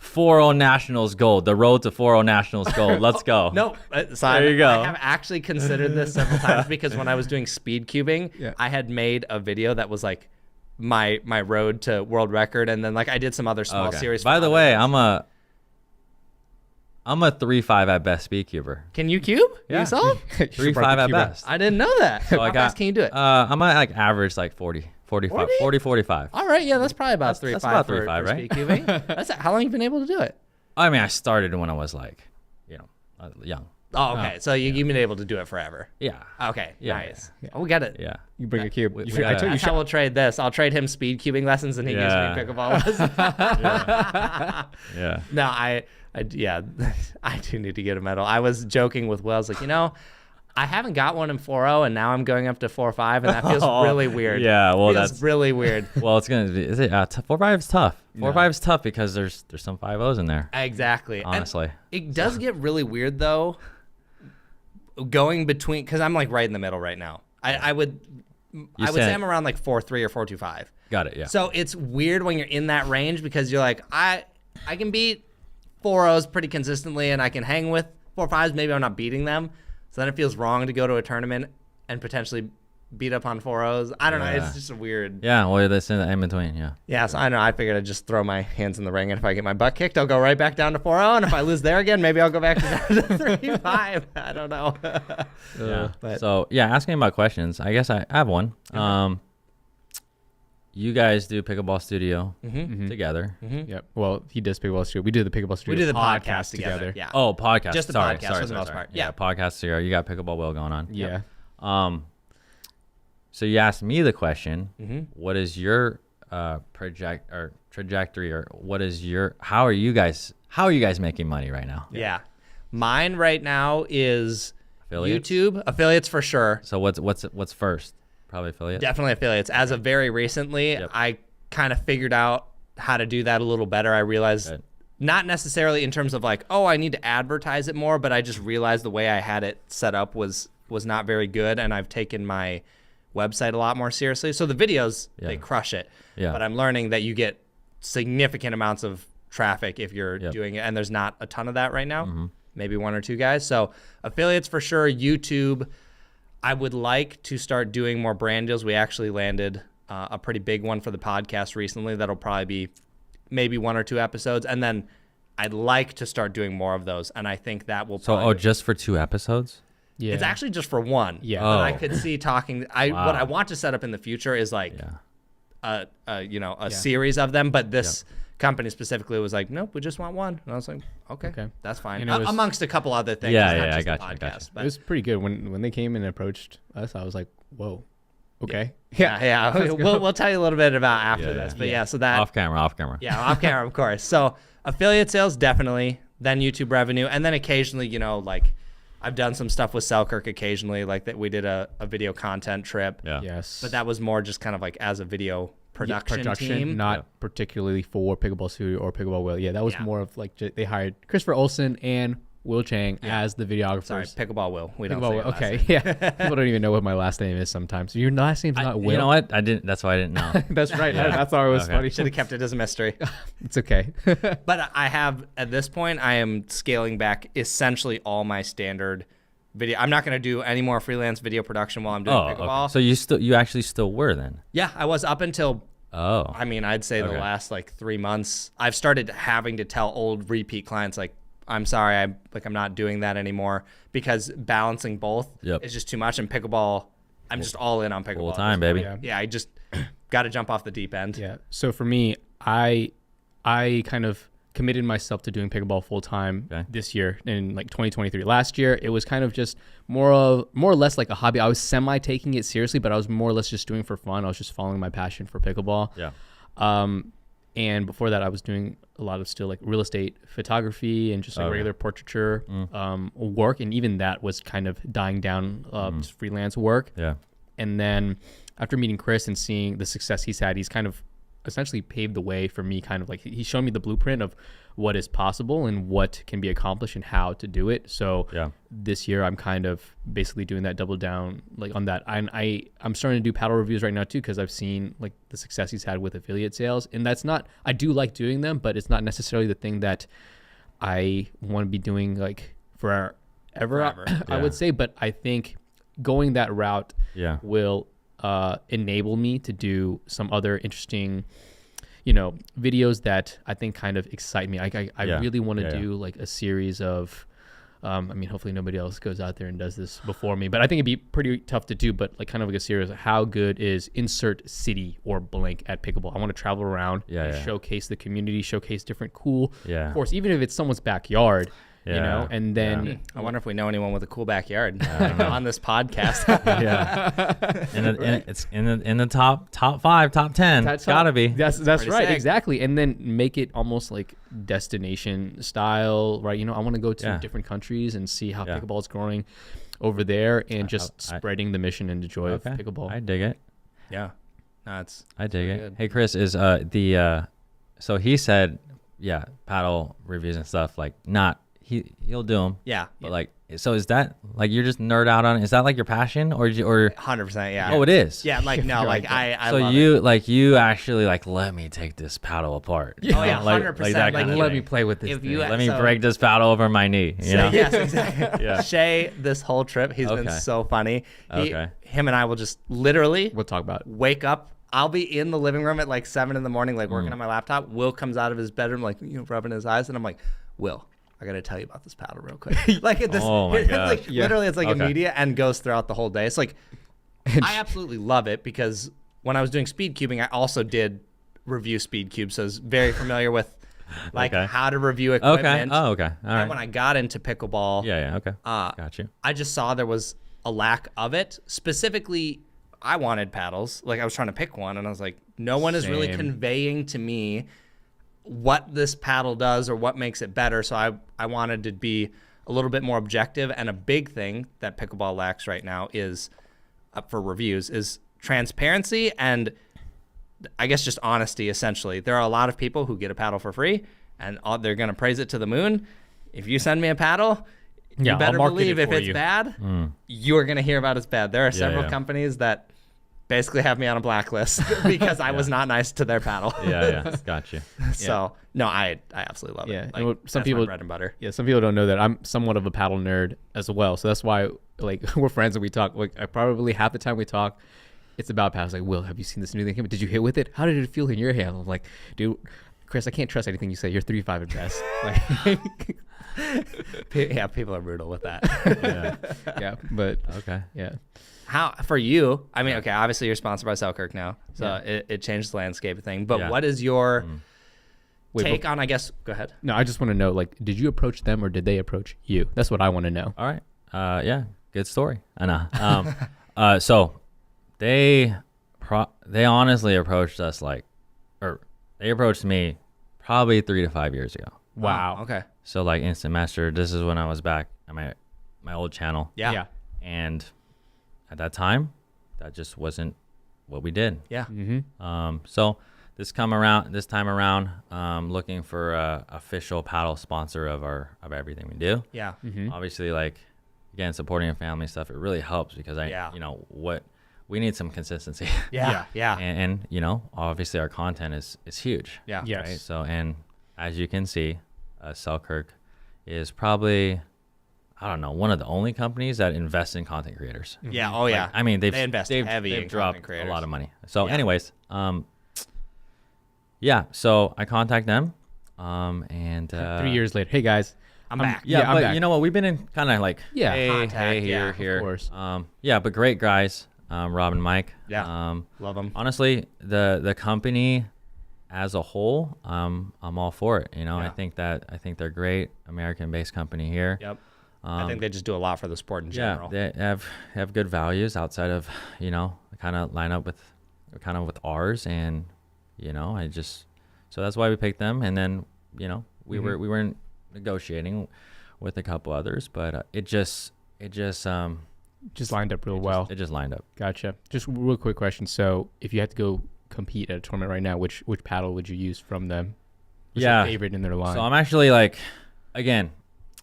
4.0 Nationals gold. The road to 4.0 Nationals gold. Let's go. No, there you go. I have actually considered this several times because when I was doing speed cubing, I had made a video that was like my road to world record, and then like I did some other small series. By the way, I'm a 3.5 at best speed cuber. Can you cube yourself? 3.5 at best. I didn't know that. So how fast can you do it? I'm at like average like 40 45. 45. All right, yeah, that's probably about 3.5 about for 3.5, right? speed cubing. How long have you been able to do it? I mean, I started when I was like, young. Oh, okay. So you've been able to do it forever. Yeah. Okay. Yeah, Nice. Oh, we got it. Yeah. You bring a cube. we I gotta- told you That's how we'll trade this. I'll trade him speed cubing lessons, and he gives me pickleball lessons. Yeah. No, I do need to get a medal. I was joking with Will. I was like, I haven't got one in 4.0, and now I'm going up to 4.5, and that feels really weird. Yeah, well, feels that's really weird. well, it's gonna be. Is it 4.5 is tough? 4.5 is tough because there's some 5.0s in there. Exactly. Honestly, And it does get really weird though. Going between, because I'm like right in the middle right now. I would say I'm around like 4.3 or 4.25. got it. Yeah. So it's weird when you're in that range because you're like, I can beat 4.0s pretty consistently, and I can hang with 4.5s. Maybe I'm not beating them. So then it feels wrong to go to a tournament and potentially beat up on 4.0s. I don't know. It's just a weird. Yeah. Well, that's in between. Yeah. Yeah, so I know. I figured I'd just throw my hands in the ring, and if I get my butt kicked, I'll go right back down to 4.0, and if I lose there again, maybe I'll go back to 3.5. I don't know. Yeah. But- So asking about questions. I guess I have one. You guys do Pickleball Studio together. Yep. Well, he does Pickleball Studio. We do the Pickleball Studio. We do the podcast together. Yeah. Oh, podcast. Just the sorry, podcast sorry, for the most sorry. part. Yeah, podcast here. You got Pickleball Will going on. Yeah. So you asked me the question. What is your trajectory, or what is your? How are you guys making money right now? Yeah. Mine right now is Affiliates? YouTube affiliates for sure. So what's first? Probably affiliate. Definitely affiliates. As of very recently, I kind of figured out how to do that a little better. I realized not necessarily in terms of like, oh, I need to advertise it more, but I just realized the way I had it set up was not very good, and I've taken my website a lot more seriously. So the videos, they crush it. Yeah. But I'm learning that you get significant amounts of traffic if you're doing it, and there's not a ton of that right now. Maybe one or two guys. So affiliates for sure. YouTube. I would like to start doing more brand deals. We actually landed a pretty big one for the podcast recently. That'll probably be maybe 1 or 2 episodes. And then I'd like to start doing more of those. And I think that will probably... So, just for 2 episodes? Yeah. It's actually just for 1. Yeah. But I could see talking... What I want to set up in the future is like a series of them. But this company specifically was like, nope, we just want 1. And I was like, okay. That's fine. And it was- amongst a couple other things. Yeah, It's not I just the got you. podcast, but- It was pretty good when they came and approached us. I was like, whoa, okay. Yeah. We'll tell you a little bit about after this. But so that Off camera. Yeah, off camera, of course. So affiliate sales, definitely. Then YouTube revenue. And then occasionally, like I've done some stuff with Selkirk occasionally, like that we did a video content trip. Yeah. Yes. But that was more just kind of like as a video production team. Not particularly for Pickleball Studio or Pickleball Will. Yeah, that was more of like they hired Christopher Olson and Will Chang as the videographers. Sorry, Pickleball Will. We don't Pickleball say Will. your last Okay, name. yeah. People don't even know what my last name is sometimes. Your last name's not Will. You know what? I didn't. That's why I didn't know. That's right. That's why it was funny. Should have kept it as a mystery. It's okay. But I have, at this point, I am scaling back essentially all my standard video. I'm not going to do any more freelance video production while I'm doing Pickleball. Okay. So you actually still were then? Yeah, I was up until... Oh. I mean, I'd say the last like 3 months, I've started having to tell old repeat clients like, I'm sorry, I'm not doing that anymore, because balancing both is just too much. And pickleball, I'm just all in on pickleball. Full time, baby. Yeah, I just got to jump off the deep end. Yeah. So for me, I kind of committed myself to doing pickleball full time this year in like 2023. Last year, it was kind of just more or less like a hobby. I was semi taking it seriously, but I was more or less just doing it for fun. I was just following my passion for pickleball. Yeah. And before that, I was doing a lot of still like real estate photography and just like regular portraiture work. And even that was kind of dying down, just freelance work. Yeah. And then after meeting Chris and seeing the success he's had, he's kind of essentially paved the way for me, kind of like he's shown me the blueprint of what is possible and what can be accomplished and how to do it. So this year I'm kind of basically doing that double down like on that. I'm starting to do paddle reviews right now too, because I've seen like the success he's had with affiliate sales, and that's not, I do like doing them, but it's not necessarily the thing that I want to be doing like forever. I would say. But I think going that route will enable me to do some other interesting videos that I think kind of excite me. I really want to do like a series of I mean, hopefully nobody else goes out there and does this before me, but I think it'd be pretty tough to do. But like kind of like a series, how good is insert city or blank at pickleball? I want to travel around, showcase the community, showcase different cool course, even if it's someone's backyard. You know, and then I wonder if we know anyone with a cool backyard on this podcast. It's in the top 5, top 10. It's gotta be. That's right, sick. Exactly. And then make it almost like destination style, right? You know, I want to go to different countries and see how pickleball is growing over there, and just spreading the mission and the joy of pickleball. I dig it. Yeah, I dig it. Good. Hey, Chris, is so he said, paddle reviews and stuff, like he'll do them. Yeah. But like, so is that like you're just nerd out on it? Is that like your passion or 100%? Yeah. Oh, it is. Yeah. Like no, like I. So love you it. like you actually like let me take this paddle apart. Oh yeah, 100%. Like let me play with this. Let me break this paddle over my knee. You know? Yes, exactly. Shay, this whole trip, he's been so funny. Him and I will just literally. We'll talk about it. Wake up. I'll be in the living room at like 7 a.m, like working on my laptop. Will comes out of his bedroom, like rubbing his eyes, and I'm like, Will, I gotta tell you about this paddle real quick. Like this, oh my gosh. like literally, it's like immediate and goes throughout the whole day. It's like I absolutely love it because when I was doing speed cubing, I also did review speed cubes, so I was very familiar with like how to review equipment. Oh, okay. All right. And when I got into pickleball, got you. I just saw there was a lack of it. Specifically, I wanted paddles. Like I was trying to pick one, and I was like, no one is really conveying to me what this paddle does or what makes it better. So I wanted to be a little bit more objective. And a big thing that pickleball lacks right now is, for reviews, is transparency and I guess just honesty, essentially. There are a lot of people who get a paddle for free and they're going to praise it to the moon. If you send me a paddle, you better believe if it's bad, you're going to hear about it's bad. There are several companies that basically have me on a blacklist because I was not nice to their paddle. Got you. So no, I absolutely love it. Like, some people, bread and butter. Yeah, some people don't know that I'm somewhat of a paddle nerd as well. So that's why like we're friends and we talk. Like I probably half the time we talk, it's about paddles. Like, Will, have you seen this new thing? Did you hit with it? How did it feel in your hand? I'm like, dude, Chris, I can't trust anything you say. You're 3-5 at best. Like, yeah, people are brutal with that. But okay. Yeah. How for you? I mean, okay, obviously you're sponsored by Selkirk now, so it changed the landscape thing. But what is your take on? I guess go ahead. No, I just want to know, like, did you approach them or did they approach you? That's what I want to know. All right. Good story. I know. So they honestly approached us they approached me probably 3 to 5 years ago. Wow. Okay. So like Instant Master, this is when I was back at my old channel. Yeah. And at that time, that just wasn't what we did. Yeah. So this time around, looking for a official paddle sponsor of everything we do. Yeah. Obviously, like again, supporting a family stuff, it really helps because we need some consistency. Yeah. And obviously our content is huge. Yeah. Yes. Right? So, and as you can see, Selkirk is probably, I don't know, one of the only companies that invest in content creators. Yeah. Oh yeah. I mean, they invest heavy in dropped content creators. a lot of money. So anyways, so I contact them, and 3 years later, hey guys, I'm back. Yeah, I'm but back. you know what? We've been in kind of like, contact, here. Of course. But great guys, Rob and Mike. Yeah. Love them. Honestly, the company as a whole, I'm all for it. I think they're great, American-based company here. Yep. I think they just do a lot for the sport in general. Yeah, they have good values outside of kind of line up with ours, and so that's why we picked them. And then we were negotiating with a couple others, but it just lined up real well. It just lined up. Gotcha. Just real quick question. So if you had to go compete at a tournament right now, which paddle would you use from them? What's your favorite in their line? So I'm actually like, again,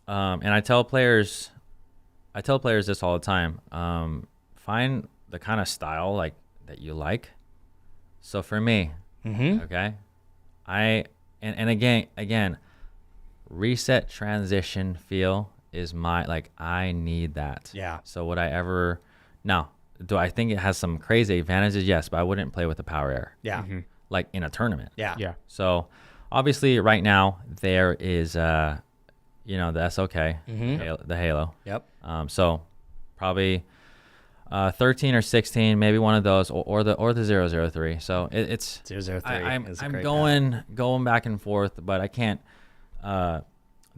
and I tell players this all the time. Find the kind of style like that you like. So for me, okay, and again, reset, transition, feel is I need that. Yeah. So do I think it has some crazy advantages? Yes, but I wouldn't play with the power air. Yeah. Like in a tournament. Yeah. Yeah. So obviously right now there is you know, the SOK, the Halo. Yep. So probably 13 or 16, maybe one of those, or the 003. So it's 003. I'm is a great going back and forth, but I can't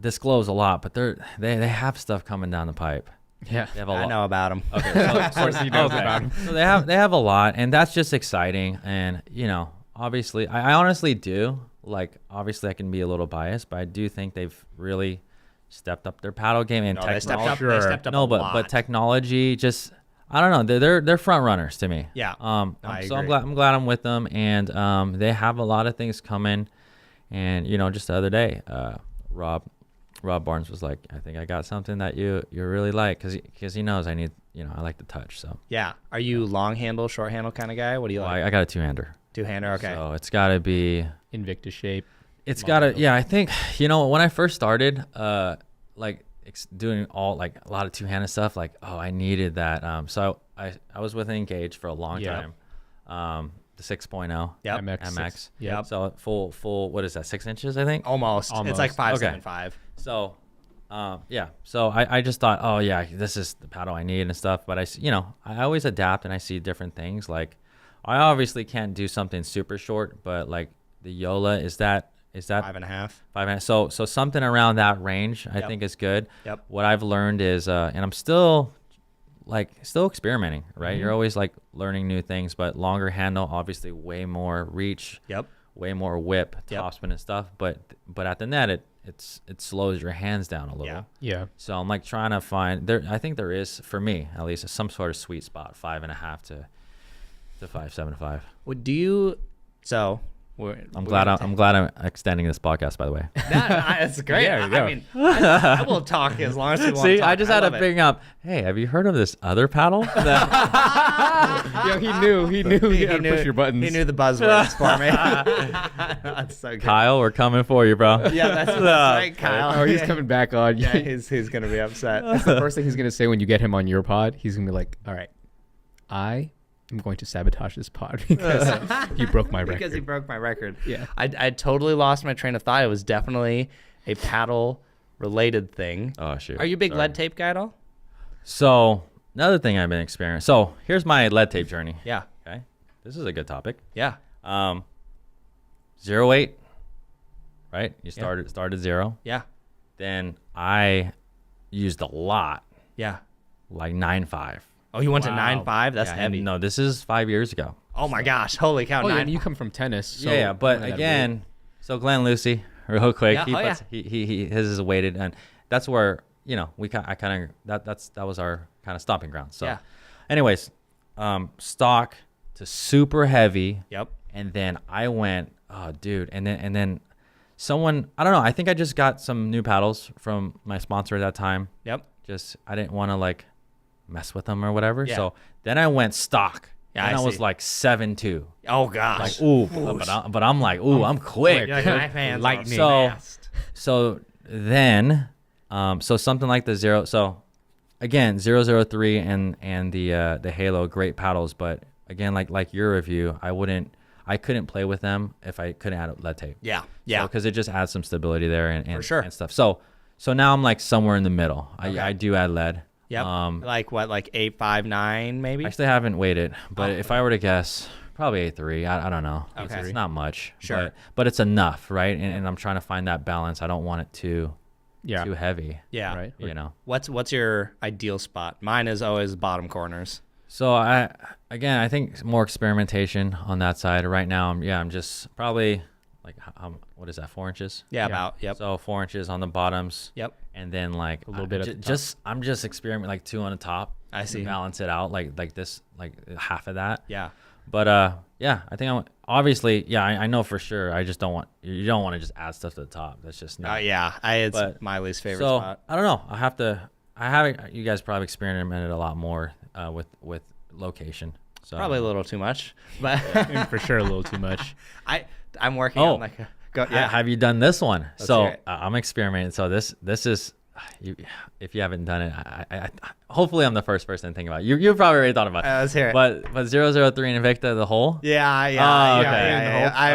disclose a lot. But they have stuff coming down the pipe. Yeah, They have a I lot. know about them. Okay, so, of course he knows about him. So they have a lot, and that's just exciting. And you know, obviously, I honestly do like. Obviously, I can be a little biased, but I do think they've really stepped up their paddle game and No, they stepped technology. up. They stepped up No, a but lot. technology just. I don't know. They're front runners to me. Yeah. I So I'm agree. glad I'm with them, and they have a lot of things coming. And you know, just the other day, Rob Barnes was like, I think I got something that you really like, because he knows I like to touch. So Yeah. Are you long handle, short handle kind of guy? What do you like? I got a two-hander. Two-hander. Okay. So it's got to be. Invictus shape. It's got to. Yeah, I think when I first started, doing all like a lot of two-handed stuff, like I needed that. So I was with Engage for a long time. The 6.0. Yep. MX. Yep. So full. What is that? 6 inches, I think. Almost. It's like 5.75. So, yeah. So I just thought, oh yeah, this is the paddle I need and stuff. But I always adapt and I see different things. Like, I obviously can't do something super short, but like the Yola, is that 5.5. 5.5? So something around that range, I think is good. Yep. What I've learned is, and I'm still experimenting, right? You're always like learning new things, but longer handle, obviously way more reach. Yep. Way more whip, Yep. topspin and stuff, but at the net it slows your hands down a little. Yeah. Yeah. So I'm like trying to find there. I think there is, for me at least, some sort of sweet spot, 5.5 to 5.75. Well, do you? So I'm glad I'm extending this podcast, by the way. That's great. Yeah, there you go. I mean, I will talk as long as you want. See, to talk. I just had to love it. bring up. Hey, have you heard of this other paddle? Yo, he knew. He had to push your buttons. He knew the buzzwords for me. That's so good. Kyle, we're coming for you, bro. Yeah, that's right, Kyle. Oh, he's coming back on. Yeah, he's gonna be upset. That's the first thing he's gonna say when you get him on your pod. He's gonna be like, "All right, I am going to sabotage this pod because he broke my record." Because he broke my record. Yeah. I totally lost my train of thought. It was definitely a paddle related thing. Oh shoot. Are you a big Sorry. lead tape guy at all? So another thing I've been experiencing. So here's my lead tape journey. Yeah. Okay. This is a good topic. Yeah. 0.8, right? You started 0. Yeah. Then I used a lot, Yeah. like 9.5. Oh, you went to Wow. 9.5? That's Yeah, and heavy. No, this is 5 years ago. Oh my gosh. Holy cow. Oh, yeah, 9. and you come from tennis. So yeah, but you know that again, so Glenn Lucy, real quick, Yeah, he oh, puts, he his is weighted, and that's where that was our kind of stomping ground. So, Yeah. anyways, stock to super heavy, Yep. and then I went, oh dude, and then someone, I don't know, I think I just got some new paddles from my sponsor at that time. Yep. Just I didn't want to like mess with them or whatever. Yeah. So then I went stock. Yeah, and I I was see. like 7.2. Oh gosh. Like ooh, but I'm like ooh, I'm quick. You're like, my fans Lightning. are So- fast. So then, so something like the 0. So again, 003 and the Halo, great paddles. But again, like your review, I couldn't play with them if I couldn't add lead tape. Yeah. Yeah. Because it just adds some stability there and For sure. and stuff. So now I'm like somewhere in the middle. Okay. I do add lead. Yep. Like what? Like 8.59 maybe? I still haven't weighed it, but Oh. if I were to guess, probably 8.3. I don't know. Okay. It's not much. Sure. But it's enough, right? And I'm trying to find that balance. I don't want it too Yeah. heavy. Yeah. Right. You know. What's your ideal spot? Mine is always bottom corners. So I think more experimentation on that side. Right now, I'm just probably like what is that, 4 inches? Yeah, about. Yep. So 4 inches on the bottoms. Yep. And then like A little bit at the top. I'm just experimenting like 2 on the top. I to see. balance it out like this, like half of that. Yeah. But yeah, I think obviously, yeah, I know for sure. I just don't want you don't want to just add stuff to the top. That's just not. Yeah. It's But- my least favorite So spot. I don't know. I have you guys probably experimented a lot more with location. So Probably a little too much, but For sure, a little too much. I'm working Oh. on like a go. Yeah. Have you done this one? Let's So hear it. I'm experimenting. So this is if you haven't done it, I hopefully I'm the first person to think about it. You've probably already thought about it. Let's hear it. But 003 Invicta, the hole. Yeah.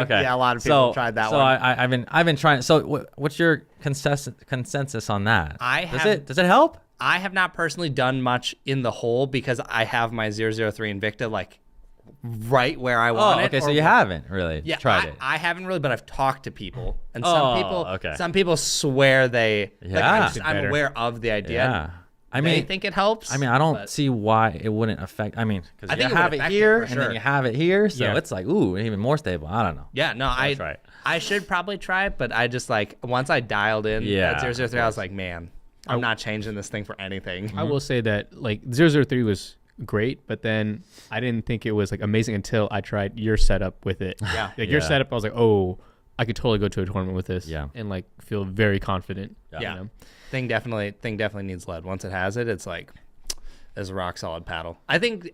Okay. Yeah, a lot of people tried that one. So I've been trying. So what's your consensus on that? Does it help? I have not personally done much in the hole because I have my 003 Invicta like right where I want it. Okay, so you haven't really tried it. I haven't really, but I've talked to people, and some people swear they. I'm aware of the idea. Yeah. I mean, think it helps. I mean, I don't see why it wouldn't affect. I mean, because you have it here and then you have it here, so it's like even more stable. I don't know. Yeah, no, I should probably try it, but I just like once I dialed in at 003, I was like, man, I'm not changing this thing for anything. I will say that like 003 was great, but then I didn't think it was like amazing until I tried your setup with it. Yeah. Like your setup, I was like, oh, I could totally go to a tournament with this. Yeah. And like feel very confident. Yeah. You know? Thing definitely needs lead. Once it has it, it's like there's a rock solid paddle. I think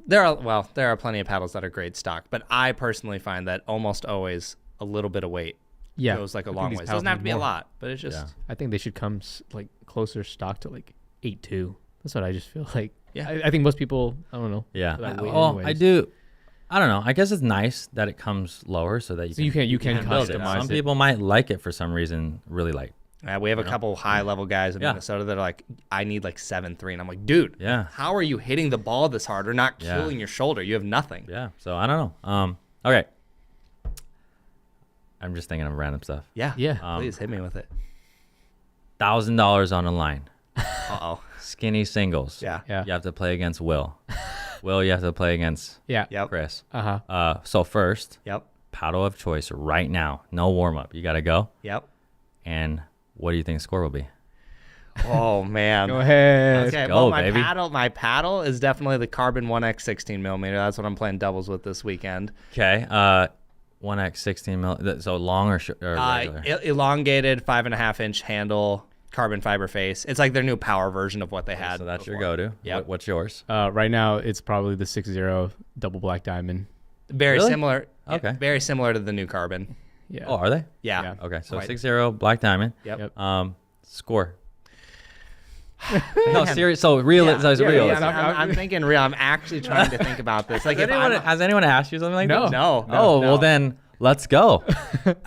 there are plenty of paddles that are great stock, but I personally find that almost always a little bit of weight goes like a long way. It doesn't have to be a lot, but it's just. Yeah. I think they should come like closer stock to like 8.2. That's what I just feel like. Yeah. I think most people, I don't know. Yeah. I do. I don't know. I guess it's nice that it comes lower so that you can build it. Some people might like it for some reason, really like. We have a couple high level guys in Minnesota that are like, I need like 7.3, and I'm like, dude, how are you hitting the ball this hard or not killing your shoulder? You have nothing. Yeah. So I don't know. Okay. I'm just thinking of random stuff. Yeah. Yeah. Please hit me with it. $1,000 on the line. Uh-oh. Skinny singles. Yeah. You have to play against Will. Will, you have to play against Yep. Chris. Uh-huh. So first, Yep. paddle of choice right now. No warm up. You got to go. Yep. And what do you think the score will be? Oh man. Go ahead. Okay, go, my baby. my paddle is definitely the Carbon 1X 16 millimeter. That's what I'm playing doubles with this weekend. Okay. 1X 16 mil. So long or regular? Elongated 5.5-inch handle, carbon fiber face. It's like their new power version of what they had. So that's before. your go-to. Yep. What's yours? Right now, it's probably the 6.0 double black diamond. Very Really? similar. Okay. Yeah, very similar to the new carbon. Yeah. Oh, are they? Yeah. Okay. So Quite. 6-0 black diamond. Yep. Score. No, serious. So real. Yeah. So it's real. Yeah, I'm thinking real. I'm actually trying to think about this. Like, Has anyone asked you something like No. that? No. Well then let's go.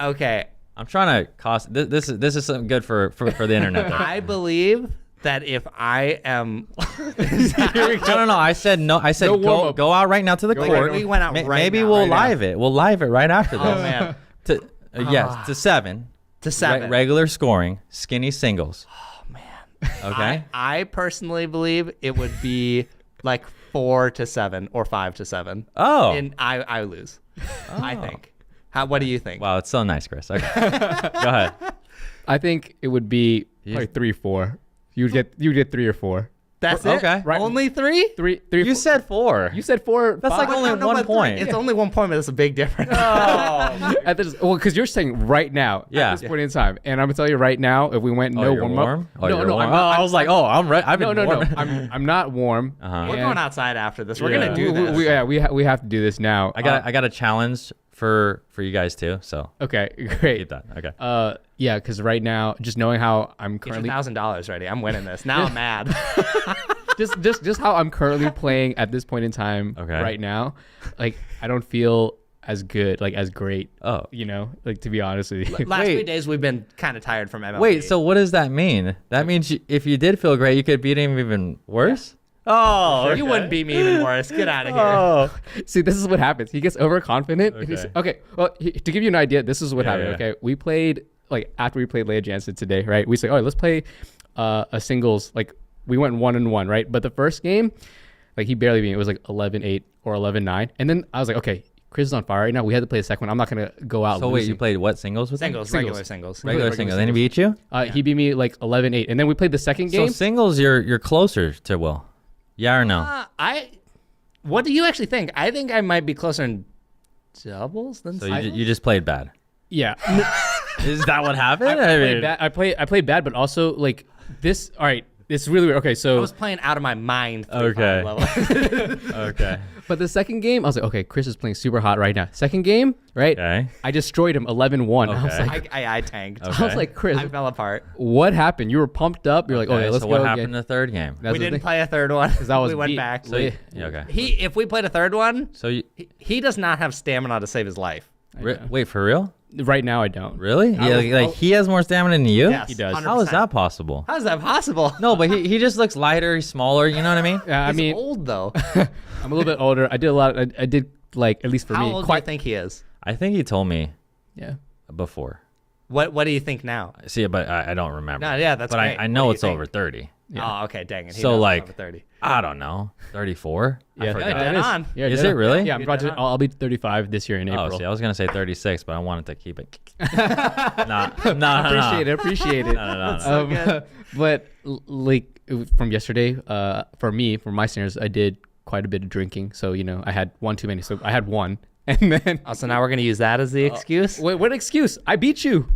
Okay. I'm trying to cost. This is something good for the internet. Though. I believe that if I am, No. I said no. I said No go out right now to the court. we went out right Maybe now, we'll right now. live it. We'll live it right after this. Oh man. Yes, to 7. To 7. Regular scoring, skinny singles. Oh man. Okay. I personally believe it would be like 4-7 or 5-7. Oh. And I lose. I think. What do you think? Wow, it's so nice, Chris. Okay. Go ahead. I think it would be like 3-4. You'd get 3 or 4. That's Okay. it? Right. Only 3? 3. You said 4. You said 4. That's like 5. only No, 1 but point. It's only 1 point, but it's a big difference. Well, because you're saying right now Yeah. at this point in time, and I'm gonna tell you right now, if we went no you're warm warm? up, Oh, no, you're no, warm? I'm, I was like, I'm ready. I've been warm. I'm not warm. Uh-huh. We're And going outside after this. We're Yeah. gonna do this. We have to do this now. I got a challenge for you guys too. So Okay, great. keep that. Okay. Yeah, because right now, just knowing how I'm Get your currently $1,000 ready. I'm winning this. Now I'm mad. just how I'm currently playing at this point in time Okay. right now, like I don't feel as good, like as great. Oh. You know, like to be honest with you. Last Wait. few days we've been kind of tired from MLB. Wait. So what does that mean? That means if you did feel great, you could beat him even worse. Oh. You wouldn't beat me even worse. Get out of here. Oh. See, this is what happens. He gets overconfident. Okay. Okay. Well, to give you an idea, this is what Yeah, happened. yeah. Okay. We played, like, after we played Leia Jansen today, right? We said, all right, let's play a singles. Like, we went 1-1, right? But the first game, like, he barely beat me. It was like 11-8 or 11-9. And then I was like, okay, Chris is on fire right now. We had to play the second one. I'm not going to go out So wait, losing. you played what singles with him? Singles, regular singles. Regular singles. Then he beat you. He beat me like 11-8. And then we played the second game. So singles, you're closer to Will. Yeah or no? What do you actually think? I think I might be closer in doubles than So singles. you just played bad. Yeah. Is that what happened? I played bad, but also like this. All right, It's really weird. Okay, I so was playing out of my mind. Okay. Level. Okay. but the second game, I was like, okay, Chris is playing super hot right now. Second game, right? Okay. I destroyed him 11-1. I was Okay. like, I tanked. Okay. I was like, Chris, I fell apart. what happened? You were pumped up. You're like, okay, let's so go what again. happened in the third game? That's We the didn't thing. play a third one. I was we went beat. back. So you- Yeah, okay. If we played a third one, So you he does not have stamina to save his life. wait, for real? Right now, I don't. Really? Yeah, he has more stamina than you? Yes, He does. How is 100%. that possible? How is that possible? No, but he just looks lighter, he's smaller, you know what I mean? Yeah, I He's mean, old though. I'm a little bit older. I did a lot. I did like at least for How me. old do you think he is? I think he told me Yeah. before. What do you think now? See, but I don't remember. No, yeah, that's But great. I know What do it's you think? over 30. Yeah. Oh, okay, dang it. He So, knows it's like, over 30. I don't know. 34? I Yeah, forgot. dead that is. on. Yeah, Is dead it on. really? Yeah, I'm You're about dead to, on. I'll be 35 this year in April. Oh, see, I was going to say 36, but I wanted to keep it. No. Appreciate it. No. So good. But like from yesterday, for me, for my standards, I did quite a bit of drinking. So I had one too many. So I had one, and then Oh, so now we're gonna use that as the excuse? wait, what excuse? I beat you.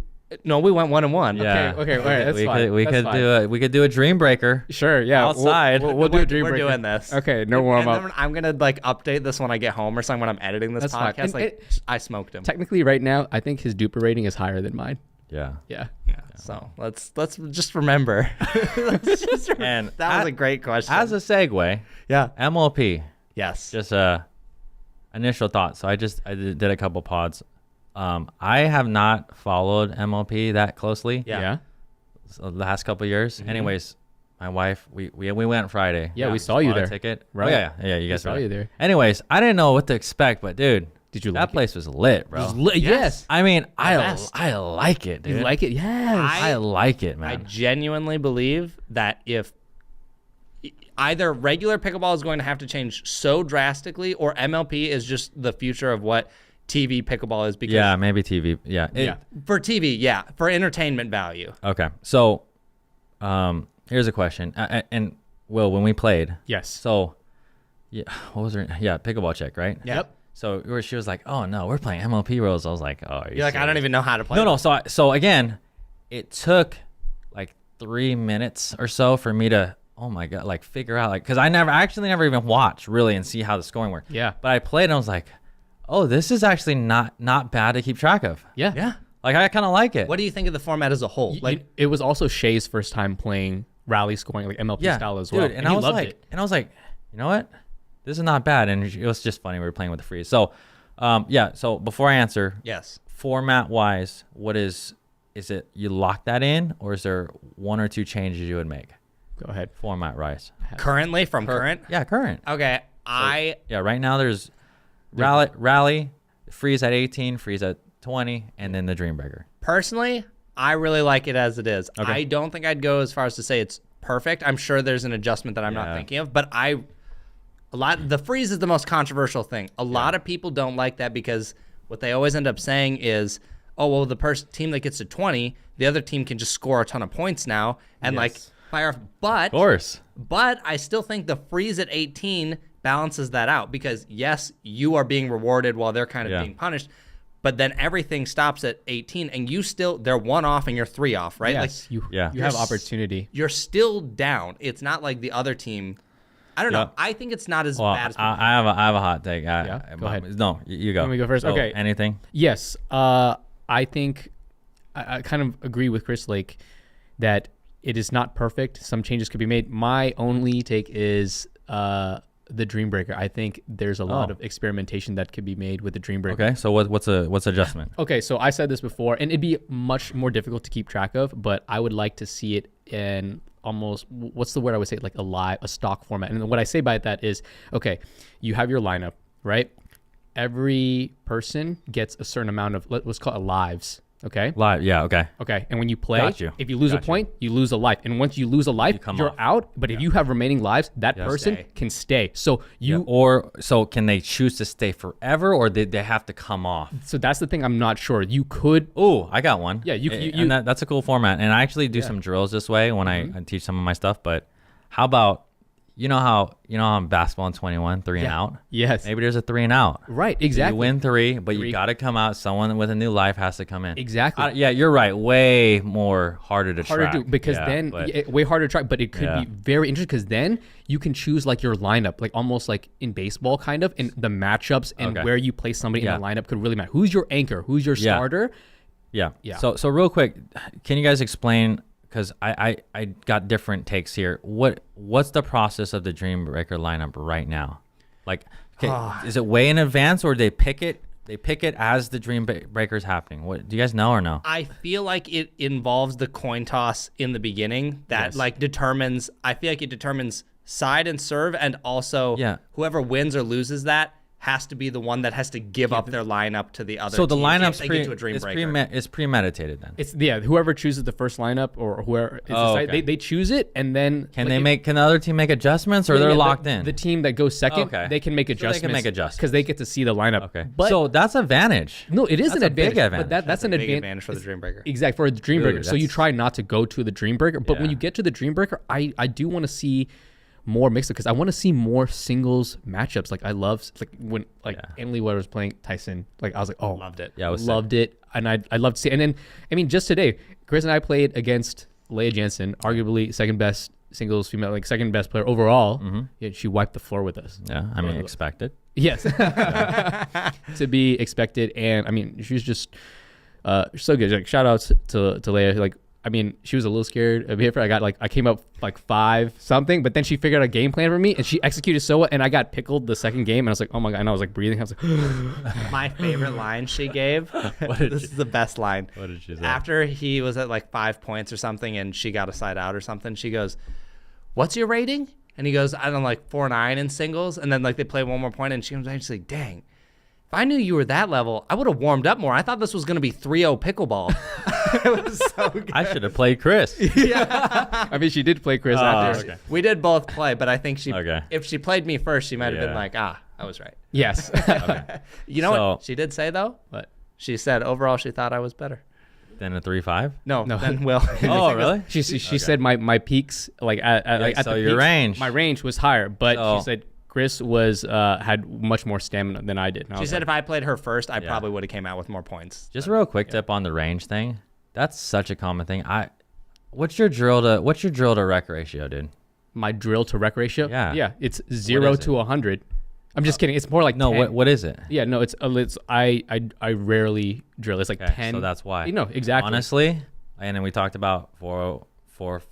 No, we went 1-1. Yeah. Okay, all right, that's we fine. Could, we That's could fine. we could do a dream breaker. Sure, yeah. Outside. We'll do a dream We're breaker. doing this. Okay, no warm And up. then I'm gonna like update this when I get home or something when I'm editing this That's fine. podcast. And Like I smoked him. Technically, right now, I think his duper rating is higher than mine. Yeah. Yeah. Yeah. So let's just remember. Let's just And that was a great question. As a segue, yeah. MLP, Yes. just initial thoughts. So I did a couple pods. I have not followed MLP that closely. Yeah. So the last couple of years. Anyways, my wife, we went Friday. Yeah, we saw you Bought a there. ticket. Right. Oh, yeah. You guys saw saw you there. Anyways, I didn't know what to expect, but dude, Did you that like it? place was lit, bro. Yes. I mean, I best. like it, dude. You like it? Yes. I like it, I man. genuinely believe that if either regular pickleball is going to have to change so drastically, or MLP is just the future of what TV pickleball is. Because Yeah, maybe TV. Yeah. Yeah. for TV, yeah, for entertainment value. Okay. So, here's a question. And Will, when we played, Yes. so, yeah, what was her? Yeah, pickleball chick, right? Yep. So she was like, "Oh no, we're playing MLP rules." I was like, "Oh, are you You're like, I don't serious?" even know how to play. No. So again, it took like 3 minutes or so for me to, oh my god, like figure out, like, because I never even watched really and see how the scoring worked. Yeah. But I played and I was like, oh, this is actually not bad to keep track of. Yeah. Yeah. Like I kind of like it. What do you think of the format as a whole? Like it was also Shay's first time playing rally scoring, like MLP style as well. Dude, and I he was loved like, it. you know what? This is not bad, and it was just funny. We were playing with the freeze. So, yeah. So before I answer, yes. format wise, what is it? You lock that in, or is there one or two changes you would make? Go ahead. Format wise. Currently, from current. Yeah, current. Okay. Yeah, right now there's rally, freeze at 18, freeze at 20, and then the dream breaker. Personally, I really like it as it is. Okay. I don't think I'd go as far as to say it's perfect. I'm sure there's an adjustment that I'm not Yeah. thinking of, but the freeze is the most controversial thing. A lot of people don't like that because what they always end up saying is, oh, well, the team that gets to 20, the other team can just score a ton of points now and like fire off. But Of course. But I still think the freeze at 18 balances that out because, yes, you are being rewarded while they're kind of being punished. But then everything stops at 18 and they're 1 off and you're 3 off, right? Yes. Like You have opportunity. you're still down. It's not like the other team. I don't know. I think it's not as Well, bad as I have a hot take. Go ahead. No, you go. Let me go first? So, Okay. Anything? Yes. I think I kind of agree with Chris Lake that it is not perfect. Some changes could be made. My only take is the Dream Breaker. I think there's a lot of experimentation that could be made with the Dream Breaker. Okay. So what's adjustment? Okay, so I said this before, and it'd be much more difficult to keep track of, but I would like to see it in almost, what's the word I would say, like a stock format. And what I say by that is, okay, you have your lineup, right? Every person gets a certain amount of, let's call it lives, okay? Live. Yeah. Okay. Okay, and when you play, Got you. if you lose a point, you lose a life. And once you lose a life, you're off. out. But if you have remaining lives, that person Stay. can stay. So you, Or so can they choose to stay forever, or did they have to come off? so that's the thing. I'm not sure. You could, Oh, I got one. Yeah, you- and that's a cool format. And I actually do some drills this way when I teach some of my stuff. But how about you know how in basketball in 21, 3 and out? Yes. Maybe there's a 3 and out. Right, exactly. You win 3, but you got to come out. Someone with a new life has to come in. Exactly. Yeah, you're right. Way more harder to track. Because then way harder to track, but it could be very interesting because then you can choose like your lineup, like almost like in baseball kind of, and the matchups and where you place somebody in the lineup could really matter. Who's your anchor? Who's your starter? Yeah. So real quick, can you guys explain, because I got different takes here. What's the process of the Dream Breaker lineup right now? Like, is it way in advance, or they pick it as the Dream Breaker's happening? What do you guys know or no? I feel like it involves the coin toss in the beginning that like determines. I feel like it determines side and serve, and also whoever wins or loses that has to be the one that has to give up their lineup to the other. So the team lineup's is premeditated then. It's whoever chooses the first lineup or whoever they choose it, and then can the other team make adjustments, or they're locked in? The team that goes second, they can make adjustments. They can make adjustments because they get to see the lineup. Okay, but so that's an advantage. No, it is an advantage. Big advantage. But that's an big advantage for the Dream Breaker. Exactly, for the Dream Breaker. So you try not to go to the Dream Breaker, but when you get to the Dream Breaker, I do want to see more mixed because I want to see more singles matchups. Like I love when Emily Weber was playing Tyson. Like I was like, oh, loved it. Yeah, loved it, and I loved to see. And then I mean, just today, Chris and I played against Leia Jansen, arguably second best singles female, like second best player overall. Yeah, she wiped the floor with us. Yeah, I mean, expected. Yes, to be expected. And I mean, she was just so good. Like shout outs to Leia. Like, I mean, she was a little scared of her. I came up like 5 something, but then she figured out a game plan for me and she executed so well. And I got pickled the second game, and I was like, oh my god! And I was like breathing. I was like, my favorite line she gave. This is the best line. What did she say? After he was at like 5 points or something, and she got a side out or something, she goes, "What's your rating?" And he goes, "I don't know, like 4.9 in singles." And then like they play one more point, and she comes back and she's like, "Dang. If I knew you were that level, I would have warmed up more. I thought this was going to be 3-0 pickleball." It was so good. I should have played Chris. I mean, she did play Chris after. Okay. We did both play, but I think if she played me first, she might have been like, I was right. Yes. You know what she did say, though? What? She said, overall, she thought I was better. Then a 3-5? No. Then Will. Oh, really? She said my peaks, like at so the your peaks, range. my range was higher, but she said Chris was had much more stamina than I did. She said if I played her first, I probably would have came out with more points. Just real quick tip on the range thing. That's such a common thing. What's your drill to rec ratio, dude? My drill to rec ratio? Yeah. It's 0 to 100. I'm just kidding. It's more like 10. What is it? Yeah, no, it's I rarely drill. It's like 10. So that's why. No, exactly. Honestly, and then we talked about 4.0 to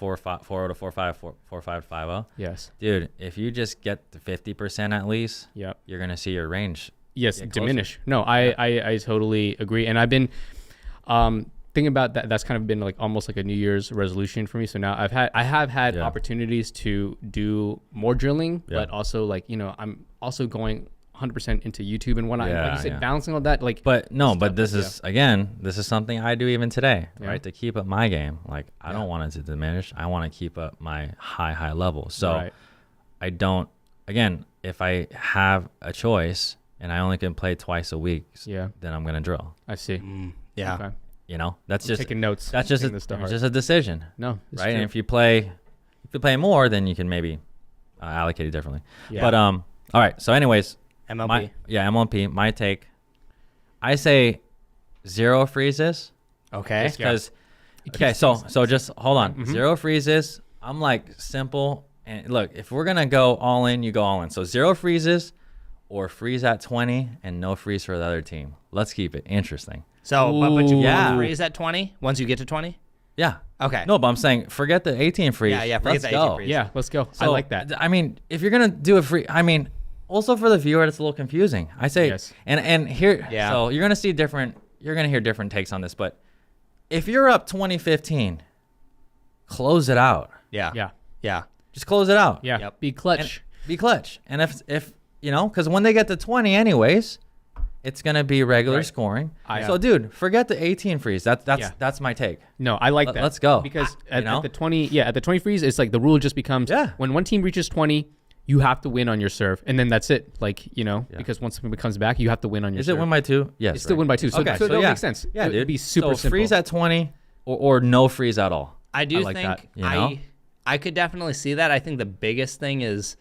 4.5, 4.5, 50. Yes. Dude, if you just get to 50% at least, you're gonna see your range. Yes, diminish. No, I totally agree. And I've been thinking about that. That's kind of been like almost like a New Year's resolution for me. So now I have had opportunities to do more drilling, but also like, I'm also going 100% into YouTube and whatnot. Like you said, balancing all that. Like, but this is something I do even today, right? To keep up my game. Like I don't want it to diminish. I want to keep up my high level. So I don't. Again, if I have a choice and I only can play twice a week, then I'm gonna drill. I see. Yeah. Okay. That's just taking notes. That's just a decision. No, right? True. And if you play more, then you can maybe allocate it differently. Yeah. But all right. So, anyways, MLP. MLP. My take. I say 0 freezes. Okay. Because so just hold on. 0 freezes. I'm like simple. And look, if we're gonna go all in, you go all in. So 0 freezes, or freeze at 20 and no freeze for the other team. Let's keep it interesting. So, but you want freeze at 20 once you get to 20? Yeah. Okay. No, but I'm saying forget the 18 freeze. Yeah, forget the 18 freeze. Yeah, let's go. So, I like that. I mean, if you're going to do a free, I mean, also for the viewer, it's a little confusing. I say, and here, so you're going to hear different takes on this, but if you're up 20-15, close it out. Yeah. Just close it out. Yeah. Be clutch. And if because when they get to 20 anyways, it's going to be regular scoring. So, dude, forget the 18 freeze. That's my take. No, I like that. Let's go. Because at the 20 freeze, it's like the rule just becomes when one team reaches 20, you have to win on your serve. And then that's it. Like, because once somebody comes back, you have to win on your serve. Is it win by 2? Yes. It's still win by 2. So that makes sense. Yeah, dude. It'd be super simple. Freeze at 20 or no freeze at all. I do like think that, I could definitely see that. I think the biggest thing is,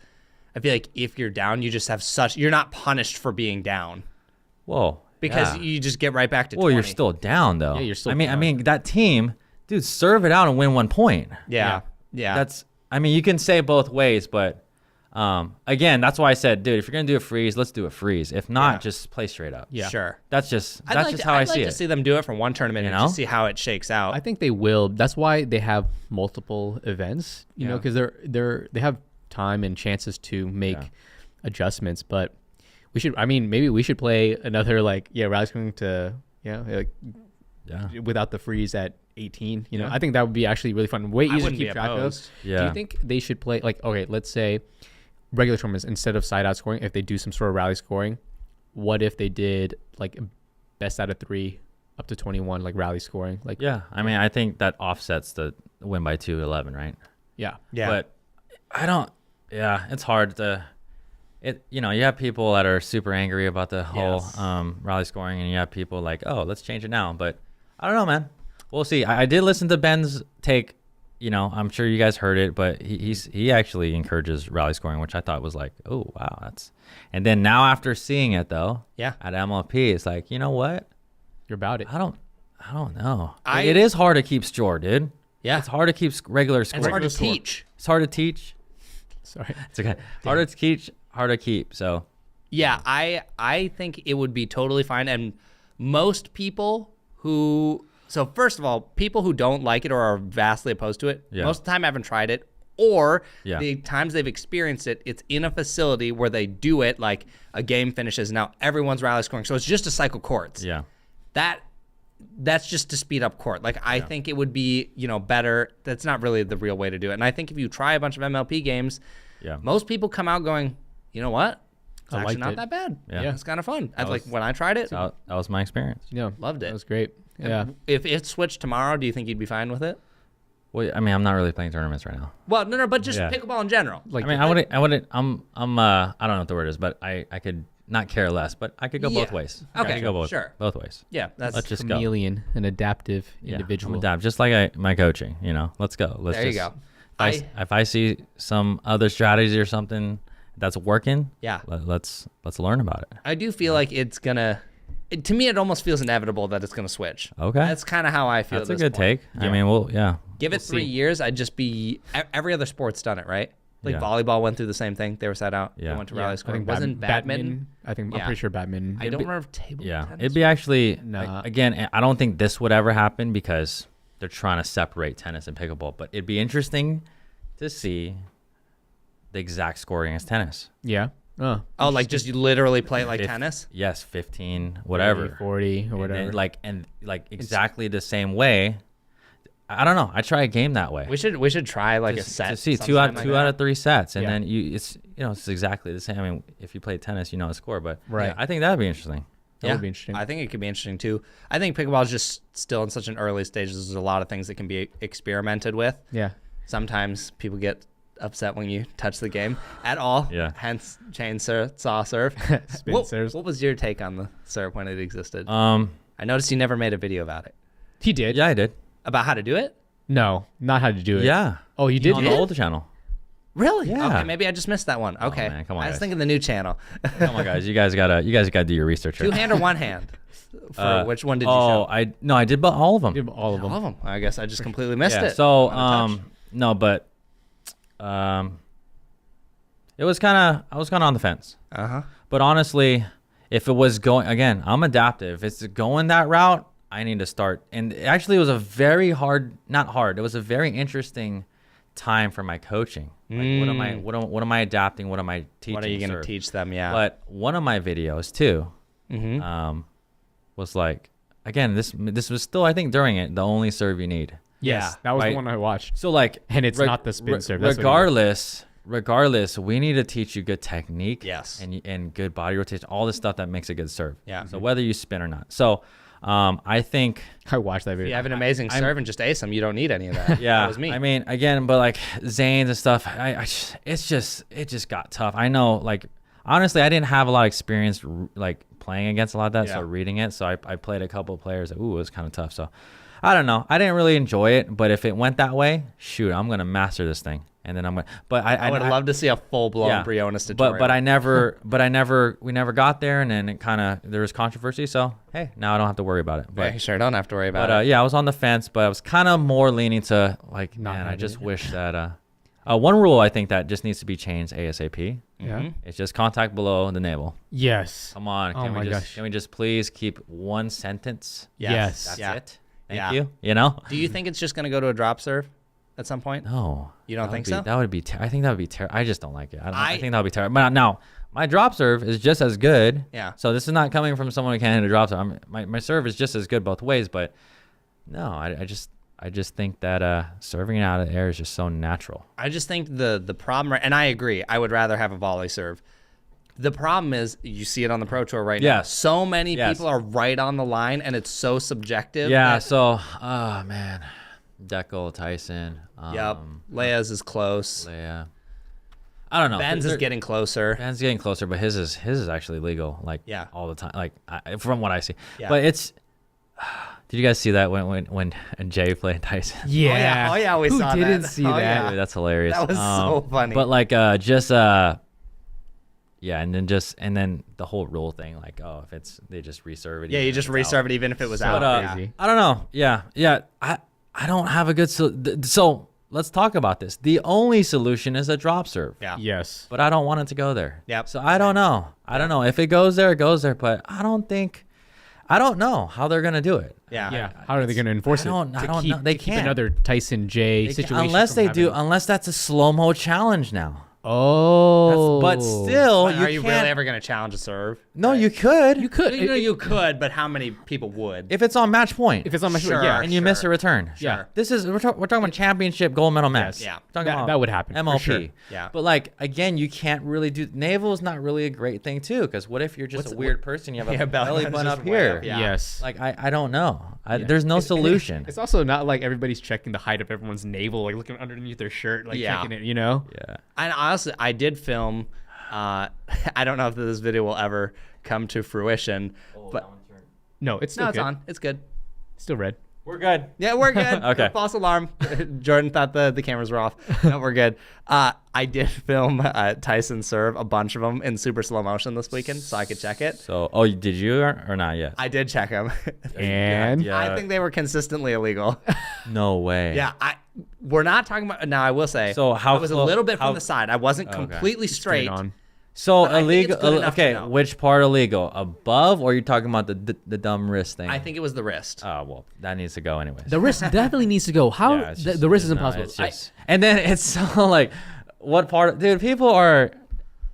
I feel like if you're down, you just have you're not punished for being down. Whoa. Because you just get right back to 20. Well, you're still down though. Yeah, you're still I mean, down. that team, dude, serve it out and win 1 point. Yeah. You can say both ways, but again, that's why I said, dude, if you're gonna do a freeze, let's do a freeze. If not, just play straight up. Yeah. Sure. That's just how I see I'd like it. to see them do it for one tournament and just see how it shakes out. I think they will. That's why they have multiple events, you know, because they have time and chances to make adjustments. But we should. I mean, maybe we should play another rally scoring to without the freeze at 18. You know, I think that would be actually really fun. Way easier to keep track of. Yeah. Do you think they should play let's say regular tournaments instead of side out scoring? If they do some sort of rally scoring, what if they did best out of 3 up to 21 rally scoring? I think that offsets the win by 2 to 11, right? Yeah. But I don't. Yeah, it's hard to. You have people that are super angry about the whole rally scoring, and you have people like, oh, let's change it now. But I don't know, man. We'll see. I did listen to Ben's take. I'm sure you guys heard it, but he actually encourages rally scoring, which I thought was like, oh wow, that's. And then now after seeing it though, at MLP, it's like, you know what? You're about it. I don't know. It is hard to keep score, dude. Yeah, it's hard to keep regular score. It's hard to teach. It's hard to teach. Sorry, it's okay. Hard to teach. Hard to keep. So yeah, I think it would be totally fine. And most people who, so first of all, people who don't like it or are vastly opposed to it, most of the time haven't tried it, or the times they've experienced it, it's in a facility where they do it, like a game finishes, now everyone's rally scoring, so it's just to cycle courts. That's just to speed up court. I think it would be better. That's not really the real way to do it. And I think if you try a bunch of MLP games, most people come out going, you know what? It's actually not that bad. Yeah. It's kind of fun. When I tried it. That was my experience. Yeah. Loved it. That was great. Yeah. If it switched tomorrow, do you think you'd be fine with it? Well, I mean, I'm not really playing tournaments right now. Well, no, but just pickleball in general. I wouldn't, I don't know what the word is, but I could not care less, but I could go both ways. Okay. I could go both ways. Yeah. Let's just chameleon, an adaptive individual. Adapt, just like my coaching, let's go. There you go. If I see some other strategy or something that's working, let's learn about it. I do feel like it's gonna. To me, it almost feels inevitable that it's gonna switch. Okay, that's kind of how I feel. That's a good take. I mean, give it 3 years. I'd just be. Every other sport's done it, right? Volleyball went through the same thing. They were set out. They went to rally scoring. Wasn't badminton? I'm pretty sure badminton. I don't remember table tennis. It'd be actually again. I don't think this would ever happen because they're trying to separate tennis and pickleball. But it'd be interesting to see the exact scoring as tennis. Yeah. Oh, just you literally play it like tennis? Yes, 15, whatever. 40 or whatever. And exactly the same way. I don't know. I try a game that way. We should try a set. To see two out of 3 sets, and then it's exactly the same. I mean, if you play tennis, you know the score, but I think that'd be interesting. That would be interesting. I think it could be interesting too. I think pickleball is just still in such an early stage. There's a lot of things that can be experimented with. Yeah. Sometimes people get upset when you touch the game at all. Yeah. Hence chain serve, saw serve. Spin serves. What was your take on the serve when it existed? I noticed you never made a video about it. He did. Yeah, I did. About how to do it? No, not how to do it. Yeah. Oh, you did? On the older channel. Really? Yeah. Okay, maybe I just missed that one. Okay. Oh, man, come on, I was guys. thinking the new channel. Come on, guys. You guys gotta do your research. Two hand or one hand? For which one did you show? I did all of them. Did all of them. All of them. I guess I just completely missed it. So no, but it was I was kind of on the fence. But honestly, if it was going again, I'm adaptive. If it's going that route, I need to start. And actually, it was a very not hard. It was a very interesting time for my coaching. Like, what am I adapting? What am I teaching? What are you going to teach them? Yeah. But one of my videos too, was again, this was still, I think during it, the only serve you need. Yes, that was the one I watched. So and it's not the spin serve. Regardless, we need to teach you good technique. Yes. And good body rotation, all the stuff that makes a good serve. Yeah. So whether you spin or not. So I think I watched that video. If you have an amazing serve and just ace them, you don't need any of that. Yeah. That was me. I mean, again, but Zane's and stuff, it just got tough. I know, honestly, I didn't have a lot of experience playing against a lot of that, so reading it. So I played a couple of players. It was kind of tough. So I don't know. I didn't really enjoy it, but if it went that way, shoot, I'm gonna master this thing, and then I'm gonna. But I would love to see a full blown Briones tutorial. We never got there, and then there was controversy. So hey, now I don't have to worry about it. But you sure don't have to worry about it. Yeah, I was on the fence, but I was kind of more leaning to like, man, I just wish that one rule I think that just needs to be changed ASAP. Yeah. It's just contact below the navel. Yes. Come on. Can we just please keep one sentence? Yes. That's it. Thank you. You know? Do you think it's just going to go to a drop serve at some point? No. You don't think so? That would be I think that would be terrible. I just don't like it. I think that would be terrible. But now, my drop serve is just as good. Yeah. So this is not coming from someone who can't hit a drop serve. My serve is just as good both ways, but no, I just think that serving it out of the air is just so natural. I just think the problem, and I agree, I would rather have a volley serve. The problem is, you see it on the Pro Tour right now. So many people are right on the line, and it's so subjective. Yeah, so, oh, man. Dekel, Tyson. Yep. Leia's is close. Leia. I don't know. Ben's is getting closer. Ben's getting closer, but his is actually legal, like, all the time, like, from what I see. Yeah. But it's... Did you guys see that when Jay played Tyson? Yeah. Oh yeah, we Who saw that. didn't see that? Yeah. Dude, that's hilarious. That was so funny. But like and then the whole rule thing, like, oh, if they just reserve it. Yeah, you just reserve it even if it was out. Crazy. I don't know. Yeah. I don't have a good so let's talk about this. The only solution is a drop serve. Yeah. Yes. But I don't want it to go there. Yep. So I don't know. I don't know. If it goes there, it goes there. But I don't know how they're gonna do it. Yeah. How are they gonna enforce it? I don't know. They can't. Another Tyson J situation. Unless that's a slow-mo challenge now. Oh. But still, are you really ever going to challenge a serve? No, you could. You could. You could, but how many people would? If it's on match point. If it's on match point, and you miss a return. Yeah. We're talking about championship gold medal match. Yeah. That would happen. MLP. For sure. Yeah. But like, again, you can't really do, navel is not really a great thing too, because what if you're just a weird person, you have a belly button up here. Yes. Like, I don't know. There's no solution. It's also not like everybody's checking the height of everyone's navel, like looking underneath their shirt, like checking it, you know? Yeah. And honestly, I did film, I don't know if this video will ever come to fruition, but no, it's still it's on. It's good. Still red. We're good. Yeah, we're good. Okay. False alarm. Jordan thought the cameras were off. No, we're good. I did film Tyson serve a bunch of them in super slow motion this weekend, so I could check it. So, did you or not yet? I did check them. And I think they were consistently illegal. No way. Yeah, we're not talking about. Now I will say. So how I was a little bit from the side. I wasn't completely straight. So But illegal. Okay, know. which part illegal? Above, or are you talking about the dumb wrist thing? I think it was the wrist. Oh well, that needs to go anyways. the wrist definitely needs to go. How Yeah, it's just- the wrist is no, impossible. it's just- and then it's so like, what part? Dude, people are.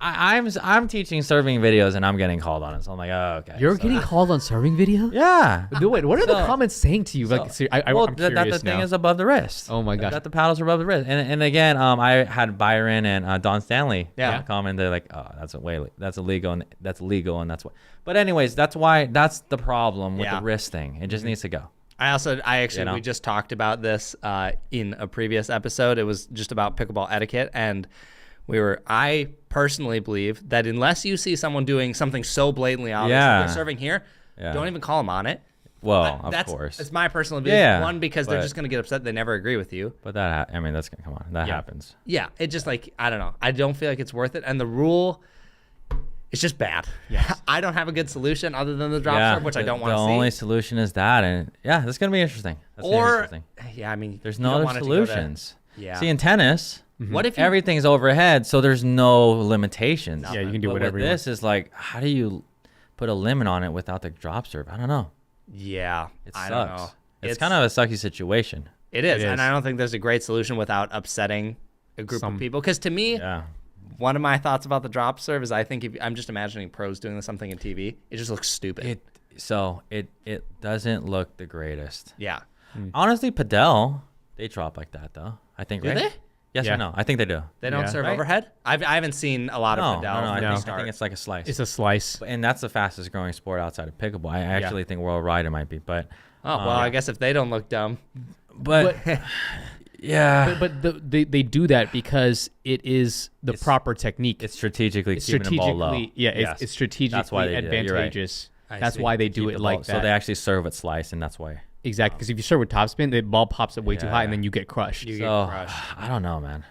I'm teaching serving videos and I'm getting called on it. So I'm like, oh, okay. You're getting called on serving video? Yeah. Wait, what are the comments saying to you? Like, I'm curious that the thing is above the wrist. Oh my gosh. That the paddles are above the wrist. And again, I had Byron and Don Stanley comment. They're like, oh, that's illegal and that's legal and that's what. But anyways, that's the problem with the wrist thing. It just needs to go. We just talked about this in a previous episode. It was just about pickleball etiquette, and I personally believe that unless you see someone doing something so blatantly obvious, like they're serving here, don't even call them on it. Well, of course. That's my personal belief. Yeah, one, because they're just going to get upset. They never agree with you. But that's come on. That happens. Yeah, it just like, I don't know. I don't feel like it's worth it. And the rule, it's just bad. Yes. I don't have a good solution other than the drop serve, which I don't want to see. The only solution is that. And yeah, that's going to be interesting. Yeah, I mean, there's no other solutions. See, in tennis, what if everything's overhead, so there's no limitations. Yeah, you can do whatever you want. This is like, how do you put a limit on it without the drop serve? I don't know. Yeah, it sucks. I don't know. It's kind of a sucky situation. It is, and I don't think there's a great solution without upsetting a group of people. Because to me, one of my thoughts about the drop serve is I think I'm just imagining pros doing something in TV. It just looks stupid. It doesn't look the greatest. Yeah. Honestly, Padel, they drop like that though. I think. Do they? Yes or no? I think they do. They don't serve overhead? I haven't seen a lot of Padel. No, I think it's like a slice. It's a slice. And that's the fastest growing sport outside of pickleball. I actually think worldwide it might be. But I guess if they don't look dumb. But yeah. But they do that because it is the proper technique. It's strategically keeping the ball low. Yeah, it's strategically advantageous. That's why they do it like that. So they actually serve at slice, and that's why. Exactly, because if you serve with topspin, the ball pops up way too high, and then you get crushed. You get So crushed. I don't know, man.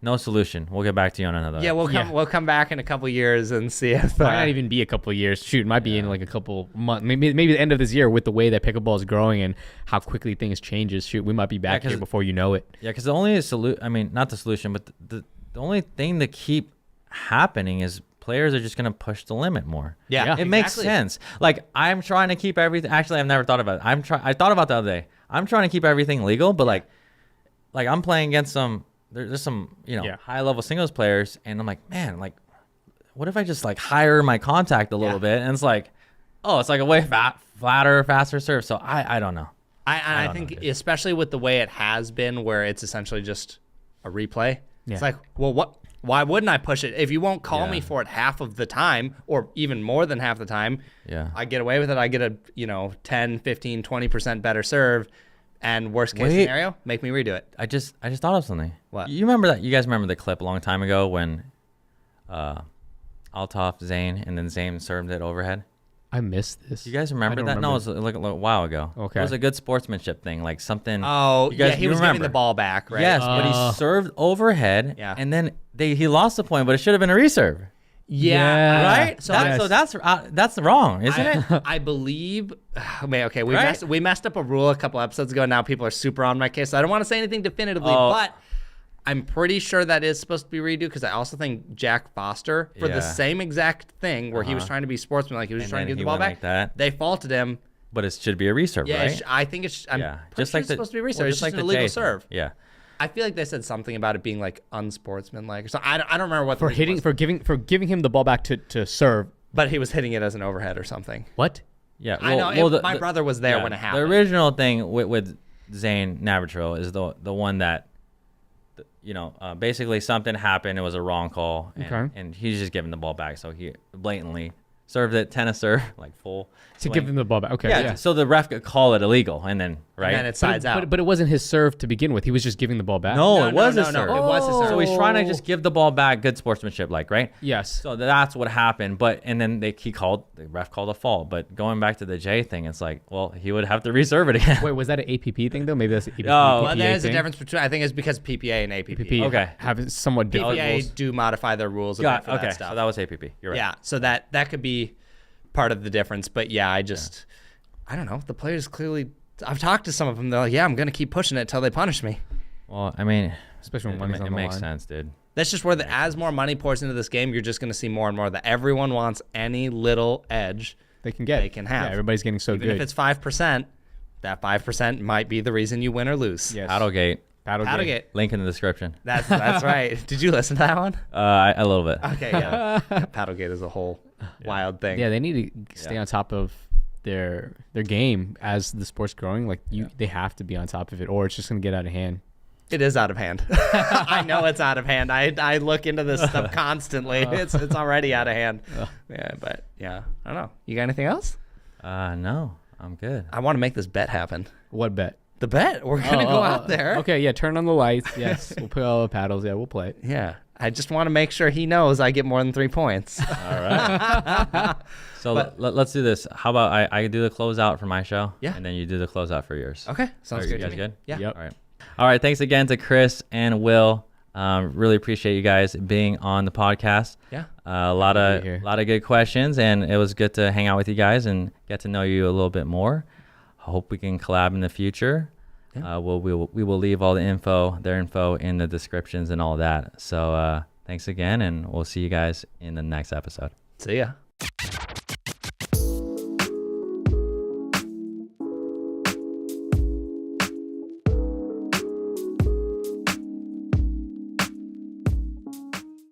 No solution. We'll get back to you on another. Yeah, we'll come back in a couple years and see if Might not even be a couple of years. Shoot, it might be in like a couple months, maybe the end of this year with the way that pickleball is growing and how quickly things changes. Shoot, we might be back here before you know it. Yeah, because the only not the solution, but the only thing to keep happening is players are just gonna push the limit more. Yeah, it makes sense. Like I'm trying to keep everything. Actually, I've never thought about it. I thought about it the other day. I'm trying to keep everything legal, but like I'm playing against some. There's some high level singles players, and I'm like, man, like, what if I just like higher my contact a little bit, and it's like, oh, it's like a way flatter, faster serve. So I don't know. I think especially with the way it has been, where it's essentially just a replay. It's like, well, why wouldn't I push it? If you won't call me for it half of the time, or even more than half the time, I get away with it. I get a 10, 15, 20% better serve. And worst case scenario, make me redo it. I just thought of something. What? You remember that? You guys remember the clip a long time ago when Althoff, Zane, and then Zane served it overhead? I missed this. You guys remember that? No, it was like a while ago. Okay. It was a good sportsmanship thing, like something. Oh, you guys, he was giving the ball back, right? Yes, but he served overhead, and then he lost the point, but it should have been a reserve. Yeah. Right. So that's wrong, isn't it? I believe. Okay, we messed up a rule a couple episodes ago. Now people are super on my case. So I don't want to say anything definitively, but I'm pretty sure that is supposed to be redo because I also think Jack Foster for the same exact thing where he was trying to be sportsmanlike, he was trying to give the ball back. They faulted him. But it should be a reserve, right? I think it's. I'm just sure like it's supposed to be a reserve. Well, it's just like an illegal serve. Yeah. I feel like they said something about it being like unsportsmanlike or something. I don't remember what for giving him the ball back to serve, but he was hitting it as an overhead or something. What? Yeah, I know. My brother was there when it happened. The original thing with Zane Navratil is the one that, basically something happened. It was a wrong call, and he's just giving the ball back. So he blatantly served it, tennis serve, like full to give him the ball back. Okay, yeah. So the ref could call it illegal, and then and then it sides out. But it wasn't his serve to begin with. He was just giving the ball back. No, it was his serve. It was his serve. So he's trying to just give the ball back, good sportsmanship, like right. Yes. So that's what happened. And then the ref called a fault. But going back to the J thing, it's like, well, he would have to reserve it again. Wait, was that an APP thing though? Maybe that's an APP. Well, there's a difference between. I think it's because PPA and APP. Okay. Have somewhat different PPA rules. do modify their rules a bit for that stuff. So that was APP. You're right. Yeah. So that could be part of the difference. But yeah, I don't know. The players clearly. I've talked to some of them. They're like, yeah, I'm gonna keep pushing it until they punish me. Well, I mean, especially when money's on the line. It makes sense, dude. That's just where as more money pours into this game, you're just gonna see more and more that everyone wants any little edge they can get. They can have. Yeah, everybody's getting so Even good. if it's 5%, that 5% might be the reason you win or lose. Yes. Paddlegate. Link in the description. That's right. Did you listen to that one? A little bit. Okay, yeah. Paddlegate is a whole wild thing. Yeah, they need to stay on top of their game as the sport's growing. Like they have to be on top of it, or it's just gonna get out of hand. It is out of hand. I know it's out of hand. I look into this stuff constantly. It's already out of hand. Yeah, but I don't know. You got anything else? No, I'm good. I want to make this bet happen. What bet? The bet. We're gonna go out there. Okay, yeah. Turn on the lights. Yes, we'll put all the paddles. Yeah, we'll play it. Yeah. I just want to make sure he knows I get more than 3 points. All right. So let's do this. How about I do the closeout for my show? Yeah. And then you do the closeout for yours. Okay. Sounds good. You guys good? Yeah. Yep. All right. Thanks again to Chris and Will. Really appreciate you guys being on the podcast. Yeah. A lot of good questions, and it was good to hang out with you guys and get to know you a little bit more. I hope we can collab in the future. Yeah. We will leave all their info in the descriptions and all that. So thanks again, and we'll see you guys in the next episode. See ya.